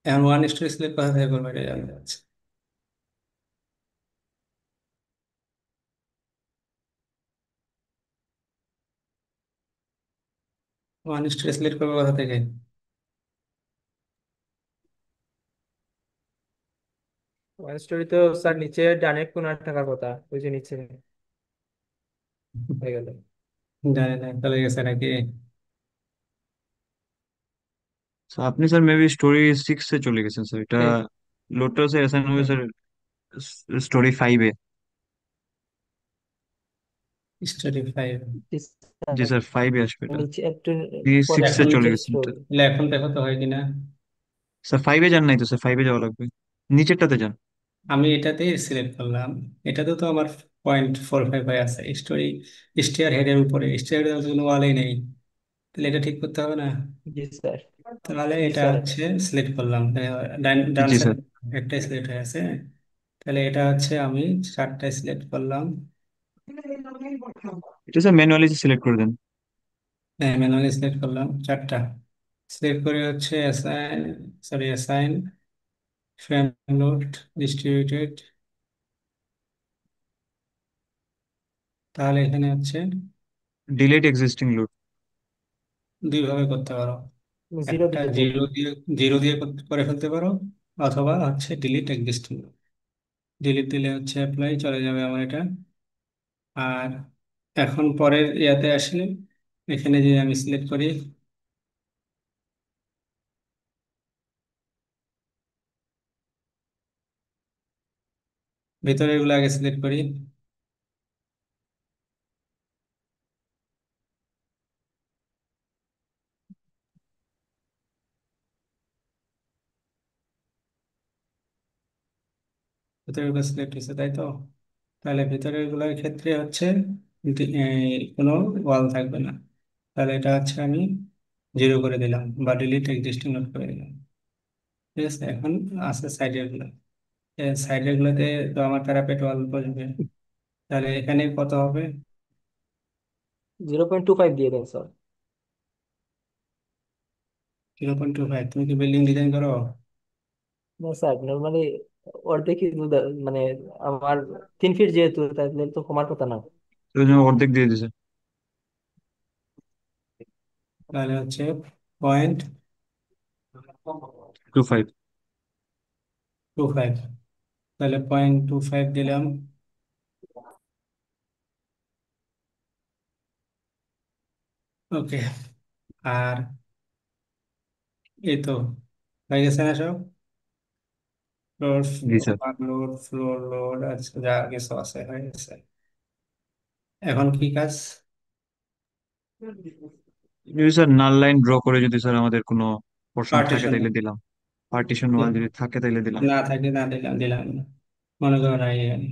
এখন 1 স্টোরি সিলেক্ট কোথা থেকে করবো এটা জানতে চাচ্ছি। 1 স্টোরি সিলেক্ট করবো কোথা থেকে? 1 স্টোরি তো স্যার নিচে ডানে কোনার থাকার কথা, ওই যে নিচে হয়ে গেল। জানি না চলে গেছে নাকি? So, আপনি স্যার মেবি স্টোরি 6-এ চলে গেছেন স্যার। এটা এই লোডটা স্যার অ্যাসাইন হবে হুম, স্যার স্টোরি 5-এ। স্টোরি 5। জি জি স্যার। স্যার 5-এ আসবে এটা। নিচে একটু পরে সিক্সে এখন চলে নিচের গেছেন এটা। স্টোরি। এখন দেখো তো হয় কিনা। স্যার 5-এ যান নাই তো স্যার, 5-এ যাওয়া লাগবে, নিচেরটাতে যান। আমি এটাতেই সিলেক্ট করলাম। এটাতে তো আমার 0.45 আছে স্টোরি, স্টেয়ার হেডের উপরে, স্টেয়ার হেডের কোনো ওয়ালেই নেই, তাহলে এটা ঠিক করতে হবে না? জি স্যার। তাহলে জি এটা স্যার। হচ্ছে সিলেক্ট করলাম, ডান ডান জি সাইড স্যার। একটাই সিলেক্ট হয়ে আছে। তাহলে এটা হচ্ছে আমি চারটায় সিলেক্ট করলাম। এটা স্যার ম্যানুয়ালি সিলেক্ট করে দেন। হ্যাঁ, ম্যানুয়ালি সিলেক্ট করলাম চারটা। সিলেক্ট করে হচ্ছে assign, sorry assign frame load distributed. তাহলে এখানে হচ্ছে ডিলিট এক্সিস্টিং লোড। দুই ভাবে করতে পারো, জিরো একটা দিয়ে দেন। জিরো দিয়ে করে ফেলতে পারো, অথবা হচ্ছে ডিলিট এক্সিস্টিং। ডিলিট দিলে হচ্ছে অ্যাপ্লাই চলে যাবে আমার এটা। আর এখন পরের ইয়াতে আসলে এখানে যে আমি সিলেক্ট করি, ভিতরের গুলো আগে সিলেক্ট করি। ভিতরের গুলো সিলেক্ট হয়েছে, তাই তো? তাহলে ভিতরের গুলোর ক্ষেত্রে হচ্ছে কোনো ওয়াল থাকবে না। তাহলে এটা হচ্ছে আমি জিরো করে দিলাম বা ডিলিট এক্সিস্টিং নোট করে দিলাম। ঠিক আছে, এখন আছে সাইডের গুলো। সাইডের গুলোতে তো আমার প্যারাপেট ওয়াল বসবে, তাহলে এখানে কত হবে? 0.25 দিয়ে দেন স্যার। 0.25। তুমি কি বিল্ডিং ডিজাইন করো? না স্যার, নর্মালি অর্ধেকই মানে আমার 3 ফিট যেহেতু, তাহলে তো কমার কথা না। এর জন্য অর্ধেক দিয়ে দিছে। তাহলে হচ্ছে 2.5। 0.25। তাহলে 0.25 দিলাম। ওকে। আর এই তো হয়ে গেছে না সব? ফ্লোর, জি স্যার। লোড, ফ্লোর লোড, আচ্ছা যা কিছু আছে হয়ে গেছে। এখন কি কাজ? যদি স্যার নাল লাইন ড্র করে যদি স্যার আমাদের কোনো পোর্শন থাকে পার্টিশন, তাইলে দিলাম। পার্টিশন ওয়াল যদি থাকে তাইলে দিলাম। না থাকে না দিলাম, দিলাম না। মনে করো নাই এখানে।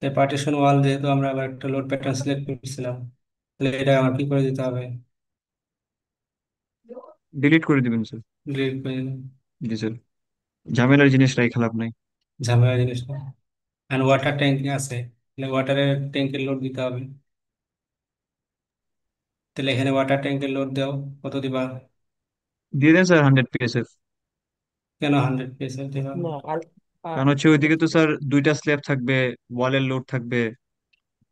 তাই পার্টিশন ওয়াল যেহেতু আমরা আবার একটা লোড প্যাটার্ন সিলেক্ট করছিলাম, তাহলে এটা আমার কি করে দিতে হবে? ডিলিট করে দিবেন স্যার। ডিলিট করে দিলাম। জি স্যার। ঝামেলার জিনিস রাখা লাভ নাই। ঝামেলা জিনিসটা। আর ওয়াটার ট্যাঙ্ক আছে, তাহলে ওয়াটারের ট্যাঙ্কের লোড দিতে হবে। তাহলে এখানে ওয়াটার ট্যাঙ্কের লোড দাও, কত দিবা? দিয়ে দেন স্যার 100 PSF। কেন 100 পিএসএল দিবা? না আর কারণ হচ্ছে ওইদিকে তো স্যার দুইটা স্ল্যাব থাকবে, ওয়ালের লোড থাকবে,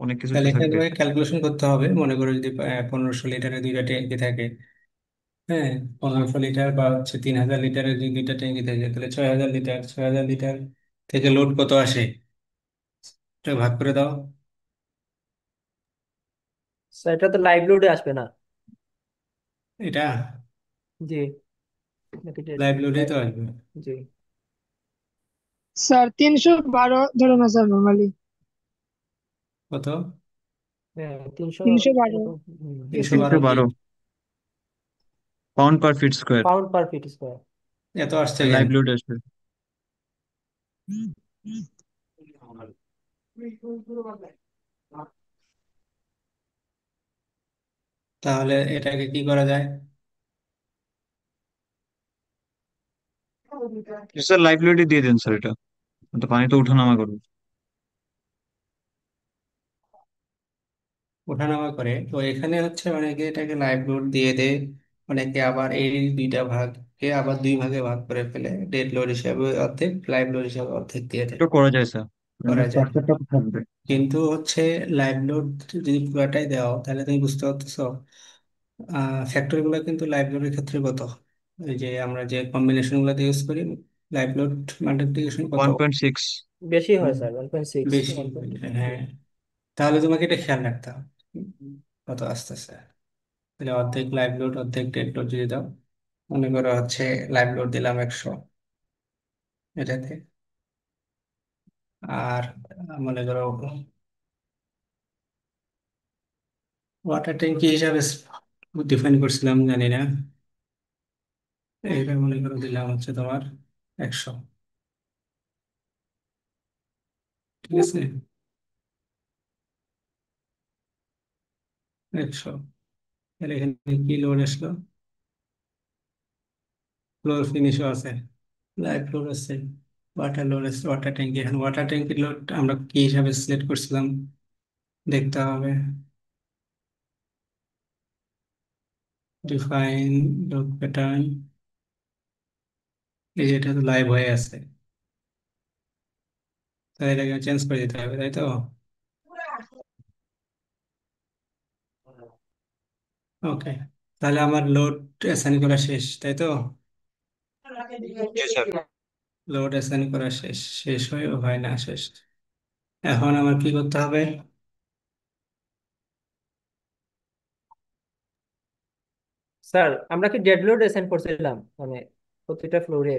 অনেক কিছু তাহলে তো এখানে থাকবে। ক্যালকুলেশন করতে হবে, মনে করো যদি 1500 লিটারের দুইটা ট্যাঙ্কি থাকে, হ্যাঁ, 1500 লিটার বা হচ্ছে 3000 লিটারের যদি দুইটা ট্যাঙ্কি থাকে, তাহলে 6000 লিটার, 6000 লিটার থেকে লোড কত আসে, এটা ভাগ করে দাও। স্যার, এটা তো লাইভ লোডে আসবে না। এটা জি, নাকি লাইভ লোডেই তো আসবে। জি। স্যার 312 ধরে না স্যার নর্মালি। কত? হ্যাঁ, 300 312 এরকম। তিনশো এসি। বারো কি? 312 পাউন্ড পার ফিট স্কোয়ার পাউন্ড পার ফিট স্কোয়ার। এত আসছে কেন? লাইভ লোড আসবে। তাহলে এটাকে কি করা যায়? স্যার লাইভ লোডই দিয়ে দেন স্যার, এটা তো পানি তো উঠানামা করবে। ওঠানামা করে তো এখানে হচ্ছে অনেকে এটাকে লাইভ লোড দিয়ে দেয়, অনেকে আবার এই দুইটা ভাগকে আবার দুই ভাগে ভাগ করে ফেলে, ডেড লোড হিসাবে অর্ধেক, লাইভ লোড হিসাবে অর্ধেক দিয়ে দেয়। এটা করা যায় স্যার, করা যায়, স্ট্রাকচারটা থাকবে। কিন্তু হচ্ছে লাইভ লোড যদি পুরাটাই দাও তাহলে তুমি বুঝতে পারতেছো ফ্যাক্টরি গুলো কিন্তু লাইভ লোডের ক্ষেত্রে কত, এই যে আমরা যে কম্বিনেশন গুলোতে ইউজ করি, লাইভ লোড মাল্টিপ্লিকেশন কত? 1.6। বেশি হয় স্যার, 1.6। বেশি। হ্যাঁ, তাহলে তোমাকে এটা খেয়াল রাখতে হবে কত আসতেছে। তাহলে অর্ধেক লাইভ লোড অর্ধেক ডেড লোড যদি দাও, মনে করো হচ্ছে লাইভ লোড দিলাম 100 এটাতে, আর মনে করো ওয়াটার ট্যাঙ্কি হিসাবে ডিফাইন করছিলাম জানি না, এটা মনে করো দিলাম হচ্ছে তোমার 100। ঠিক আছে, 100। তাহলে এখানে কি লোড আসলো? ফ্লোর ফিনিশও আছে, লাইভ লোড আছে, ওয়াটার লোড আছে, ওয়াটার ট্যাঙ্কি। এখন ওয়াটার ট্যাঙ্কির লোড আমরা কি হিসাবে সিলেক্ট করছিলাম দেখতে হবে। ডিফাইন লোড প্যাটার্ন, এই যে এটা তো লাইভ হয়ে আছে, তাই এটাকে চেঞ্জ করে দিতে হবে, তাই তো? ওকে, তাহলে আমার লোড অ্যাসাইন করা শেষ, তাই তো? জি স্যার। লোড অ্যাসাইন করা শেষ, শেষ হয়ে হয় না শেষ। এখন আমার কি করতে হবে? স্যার আমরা কি ডেড লোড অ্যাসাইন করছিলাম মানে প্রতিটা ফ্লোরে?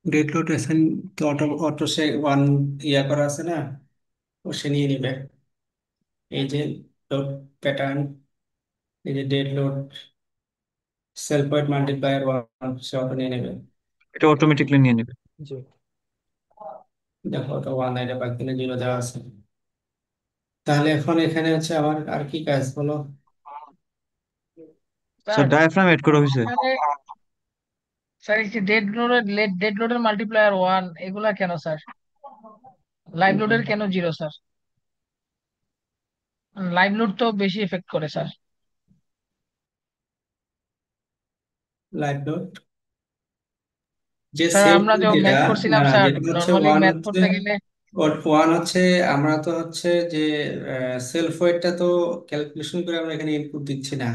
ডেড লোড অ্যাসাইন তো অটো অটো সে ওয়ান ইয়া করা আছে না, ও সে নিয়ে নিবে। এই যে লোড প্যাটার্ন, এই যে dead load self weight multiplier one, সে অটো নিয়ে নেবে। এটা অটোমেটিকলি নিয়ে নেবে। জি দেখো ওটা ওয়ান, এটা বাকি দিলে জিরো দেওয়া আছে। তাহলে এখন এখানে হচ্ছে আমার আর কি কাজ বলো? স্যার স্যার ডায়াফ্রাম এড করা হয়েছে। এখানে স্যার এই যে ডেড লোডের মাল্টিপ্লায়ার ওয়ান এগুলা কেন স্যার? লাইভ লোডের কেন জিরো স্যার? লাইভ লোড তো বেশি এফেক্ট করে স্যার। লাইভ লোড যে স্যার সেট আমরা যে যেটা, ম্যাথ না করছিলাম না, স্যার, যেটা হচ্ছে নর্মালি ওয়ান ম্যাথ হচ্ছে, করতে গেলে ওয়ান হচ্ছে, আমরা তো হচ্ছে যে সেলফ ওয়েটটা তো ক্যালকুলেশন করে আমরা এখানে ইনপুট দিচ্ছি না।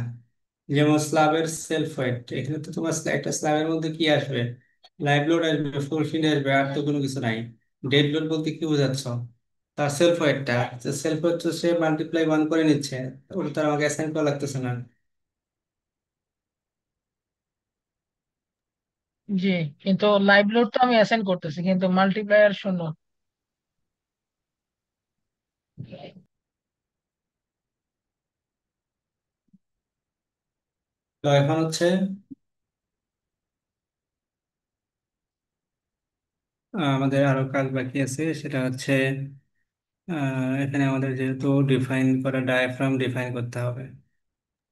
যেমন স্ল্যাবের সেলফ ওয়েট, এখানে তো তোমার একটা স্ল্যাবের মধ্যে কি আসবে? লাইভ লোড আসবে, ফোর ফিন আসবে, আর তো কোনো কিছু নাই। ডেড লোড বলতে কি বোঝাচ্ছ? তার সেলফ ওয়েটটা, সেলফ ওয়েট তো সে মাল্টিপ্লাই ওয়ান করে নিচ্ছে, ওটা তো আর আমাকে অ্যাসাইন করা লাগতেছে না। জি, কিন্তু লাইভ লোড তো আমি অ্যাসাইন করতেছি কিন্তু মাল্টিপ্লায়ার শূন্য। তো এখন হচ্ছে আমাদের আরো কাজ বাকি আছে, সেটা হচ্ছে এখানে আমাদের যেহেতু ডিফাইন করা ডায়াফ্রাম ডিফাইন করতে হবে,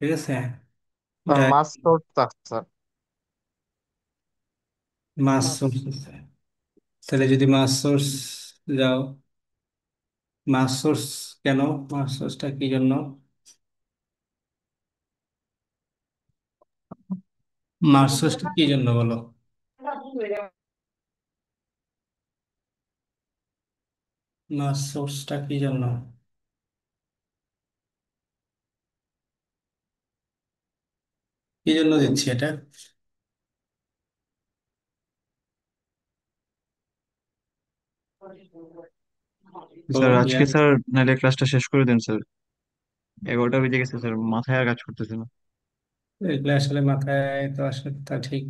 ঠিক আছে? স্যার মাস সোর্স স্যার। মাস সোর্স, তাহলে যদি মাস সোর্স যাও, মাস সোর্স কেন, মাস সোর্সটা কি জন্য? মাস সোর্সটা কি জন্য বলো? মাস সোর্সটা কি জন্য, কি জন্য দিচ্ছি এটা? বলো স্যার ইয়া। আজকে স্যার নাহলে ক্লাসটা শেষ করে দেন স্যার, 11টা বেজে গেছে স্যার, মাথায় আর কাজ করতেছে না। এগুলো আসলে মাথায় তো আসলে তা ঠিক।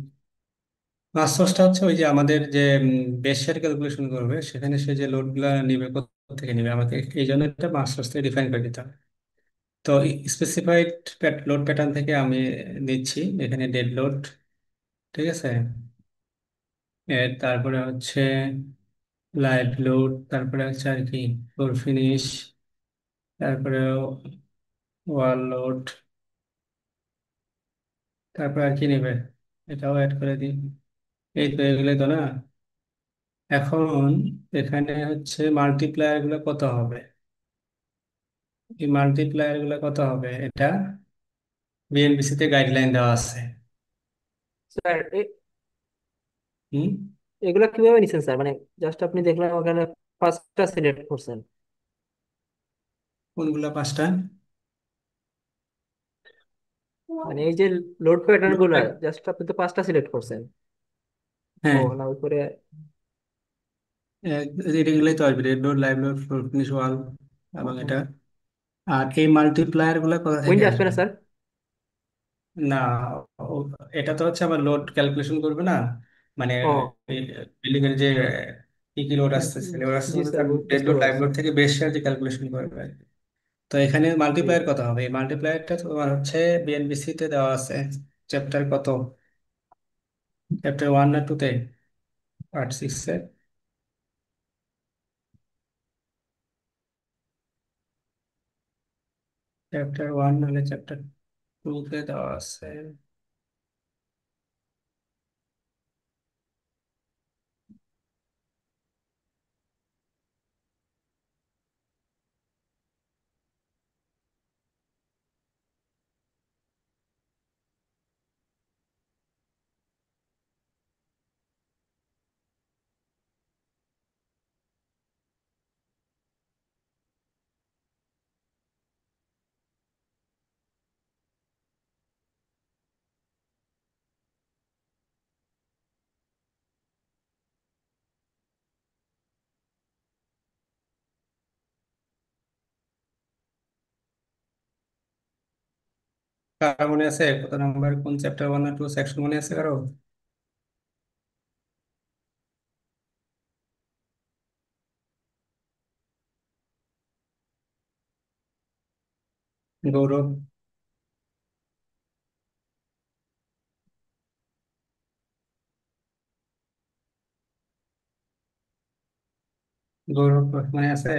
মাস সোর্সটা হচ্ছে ওই যে আমাদের যে বেসের ক্যালকুলেশন করবে, সেখানে সে যে লোড গুলা নিবে, কোথা থেকে নিবে, আমাকে এই জন্য এটা মাস সোর্স থেকে ডিফাইন করে দিতে হবে। তো স্পেসিফাইড লোড প্যাটার্ন থেকে আমি নিচ্ছি এখানে ডেড লোড, ঠিক আছে? তারপরে হচ্ছে লাইভ লোড, তারপরে হচ্ছে আর কি ফ্লোর ফিনিশ, তারপরে ওয়াল লোড, তারপরে আর কি নেবে, এটাও অ্যাড করে দিই। এই তো এগুলো তো না। এখন এখানে হচ্ছে মাল্টিপ্লায়ার গুলো কত হবে, এই মাল্টিপ্লায়ার গুলো কত হবে, এটা বিএনপিসি তে গাইডলাইন দেওয়া আছে। স্যার হুম, এগুলা কিভাবে নিছেন স্যার? মানে জাস্ট আপনি দেখলাম ওখানে পাঁচটা সিলেক্ট করছেন। কোনগুলা পাঁচটা? মানে এই যে লোড প্যাটার্ন গুলা জাস্ট আপনি তো পাঁচটা সিলেক্ট করছেন। ও হ্যাঁ, না উপরে এগুলোই তো আসবে, dead load, live load, floor finish, wall, এবং এটা। আর এই মাল্টিপ্লায়ার গুলো কোথা থেকে উইন্ড আসবে আসবে? না স্যার? না, এটা তো হচ্ছে আবার লোড ক্যালকুলেশন করবে না, মানে ও বিল্ডিং এর যে কি কি লোড আসতেছে, লোড জি আসতেছে স্যার তার ডেড বুঝতে লোড লাইভ পারছি। লোড থেকে বেশি আর যে ক্যালকুলেশন করবে। তো এখানে জি মাল্টিপ্লায়ার কত হবে, এই মাল্টিপ্লায়ারটা তোমার হচ্ছে বিএনবিসি তে দেওয়া আছে, চ্যাপ্টার কত, চ্যাপ্টার ওয়ান না টু তে, পার্ট সিক্স এ। চ্যাপ্টার 1 নাহলে চ্যাপ্টার 2 তে দেওয়া আছে। কার মনে আছে কত নাম্বার, কোন চ্যাপ্টার 1 আর 2 সেকশন মনে আছে কারো? গৌরব? গৌরব মনে আছে?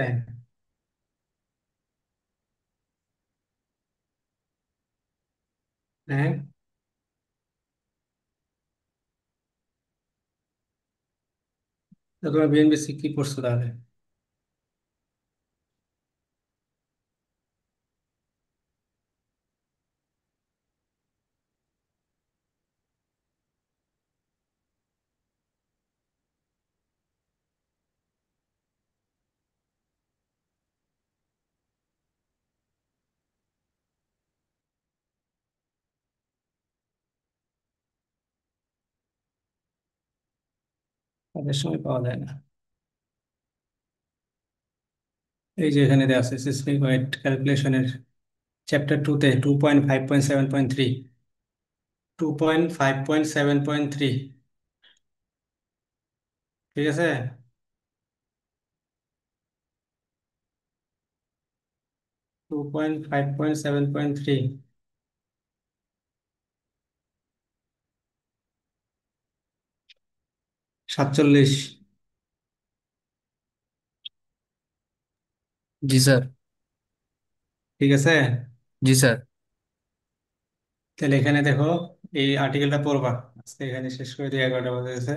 হ্যাঁ, তো তোমরা বিএনবিসি কি পড়ছো তাহলে? তাদের সময় পাওয়া যায় না। এই যে এখানে দেওয়া আছে সিসমিক ওয়েট ক্যালকুলেশনের চ্যাপ্টার 2 তে 2.5.7.3, 2.5.7.3, ঠিক আছে? 2.5.7.3, 47, জি স্যার। ঠিক আছে? জি স্যার। তাহলে এখানে দেখো, এই আর্টিকেলটা পড়বা, আজকে এখানে শেষ করে দিয়ে 11টা বাজে গেছে।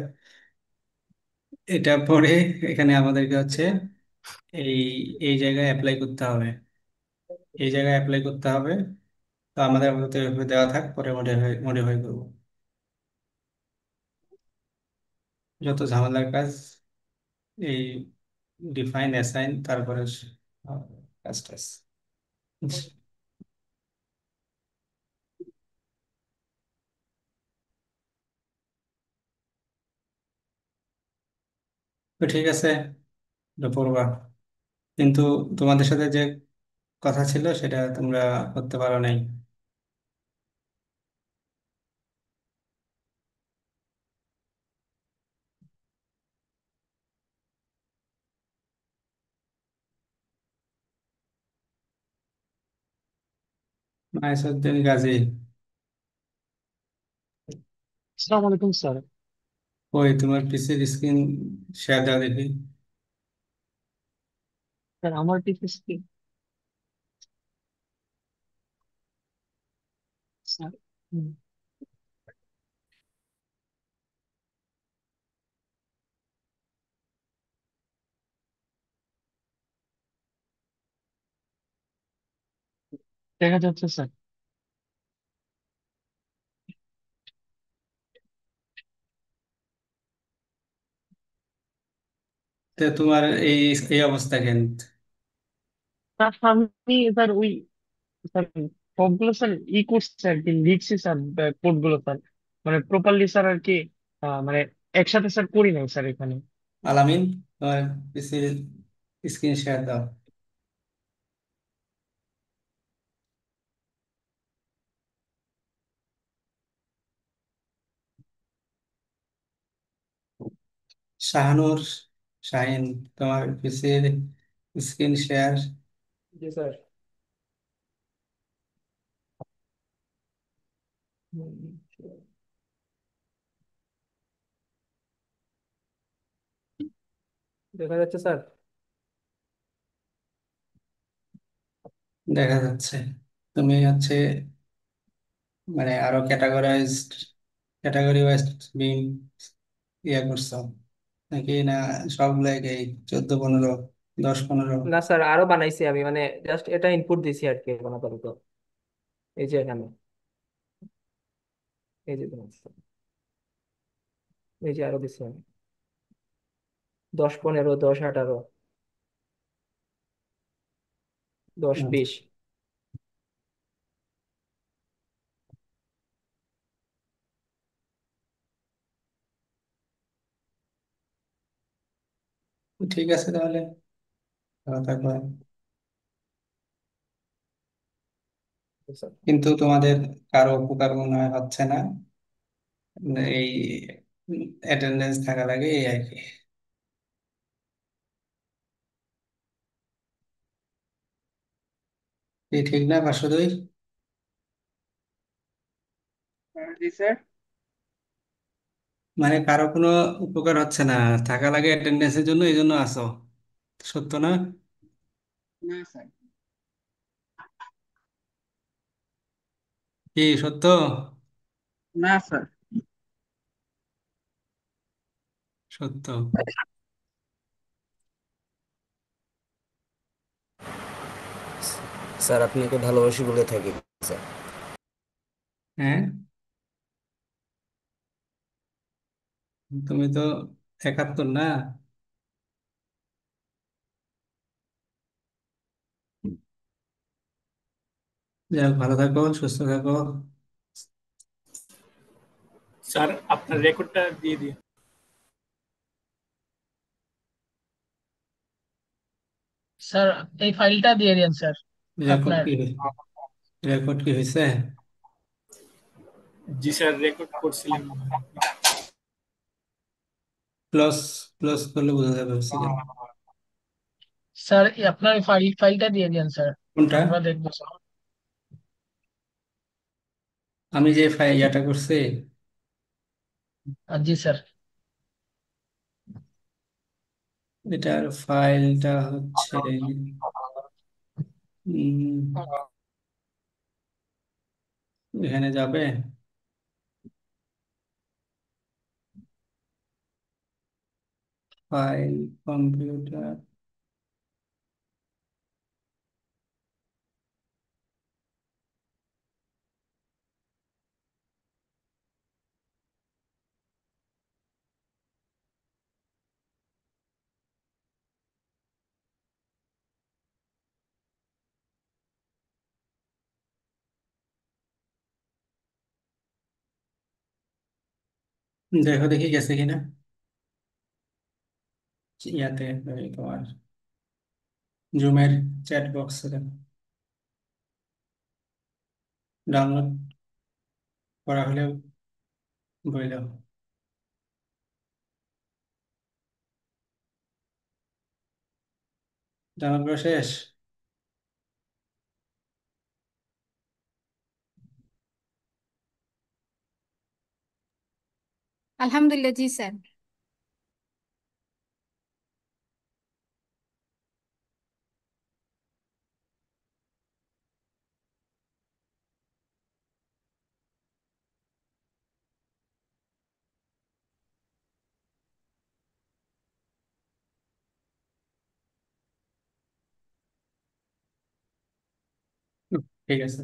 এটা পড়ে এখানে আমাদেরকে হচ্ছে এই এই জায়গায় অ্যাপ্লাই করতে হবে, এই জায়গায় অ্যাপ্লাই করতে হবে। তো আমাদের আপাতত এভাবে দেওয়া থাক, পরে মডিফাই মডিফাই করবো। যত ঝামেলার কাজ এই ডিফাইন অ্যাসাইন, তারপরে কাজ টাজ। তো ঠিক আছে, এটা পড়বা, কিন্তু তোমাদের সাথে যে কথা ছিল সেটা তোমরা করতে পারো নাই। মাইসুদ্দিন গাজী, আসসালামু আলাইকুম স্যার। ওই তোমার পিসির স্ক্রিন শেয়ার দাও দেখি। স্যার আমার পিসি কি স্যার? হুম, দেখা যাচ্ছে স্যার। তো তোমার এই এই অবস্থা কেন? স্যার আমি স্যার ওই স্যার সবগুলো স্যার করছে আর কি, লিখছি স্যার কোড গুলো স্যার, মানে প্রপারলি স্যার আর কি। মানে একসাথে স্যার করি নাই স্যার এখানে। আলামিন, তোমার পিসির স্ক্রিন শেয়ার দাও। শাহানুর, শাহিন, তোমার পিসির স্ক্রিন শেয়ার। জি স্যার। দেখা যাচ্ছে স্যার। দেখা যাচ্ছে। তুমি হচ্ছে মানে আরো ক্যাটাগরি ওয়াইজ বিম ইয়া করছো নাকি না সবগুলাই এই 14 15 10 15? না স্যার, আরো বানাইছি আমি, মানে জাস্ট এটা ইনপুট দিছি আর কি এখন আপাতত। এই যে এখানে, এই যে দেখুন, এই যে আরো দিছি আমি 10 15 10 18 10 20। ঠিক আছে তাহলে, ভালো থাকো। কিন্তু তোমাদের কারো উপকার মনে হয় হচ্ছে না, এই অ্যাটেন্ডেন্স থাকা লাগে এই আর কি। এই ঠিক না 502? জি স্যার। মানে কারো কোনো উপকার হচ্ছে না, থাকা লাগে অ্যাটেন্ডেন্সের জন্য, এই জন্য আসো, সত্য না? না স্যার। কি সত্য? না স্যার। সত্য। স্যার আপনাকে ভালোবাসি বলে থাকি স্যার। হ্যাঁ, তুমি তো 71 না? যাই হোক, ভালো থাকো, সুস্থ থাকো। স্যার আপনার রেকর্ডটা দিয়ে দিন। স্যার এই ফাইলটা দিয়ে দিন স্যার রেকর্ড আপনার। কি রেকর্ড কি হয়েছে? জি স্যার, রেকর্ড করছিলেন মনে হয় আপনি। প্লাস প্লাস করলে বোঝা যাবে হচ্ছে কিনা। স্যার আপনার ফাইলটা দিয়ে দিন স্যার, কোনটা? আমরা দেখবো স্যার। আমি যে ইয়াটা করছি, জি স্যার। এটার ফাইলটা হচ্ছে উম, এখানে যাবে, ফাইল, কম্পিউটার, দেখো দেখি গেছে কিনা ইয়াতে, ওই তোমার জুমের চ্যাট বক্সে ডাউনলোড করা হলে বলে দাও। ডাউনলোড করা শেষ? আলহামদুলিল্লাহ, জি স্যার। ঠিক আছে,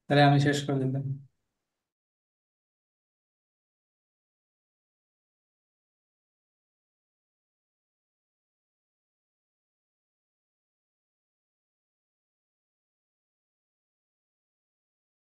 তাহলে আমি শেষ করে দিলাম।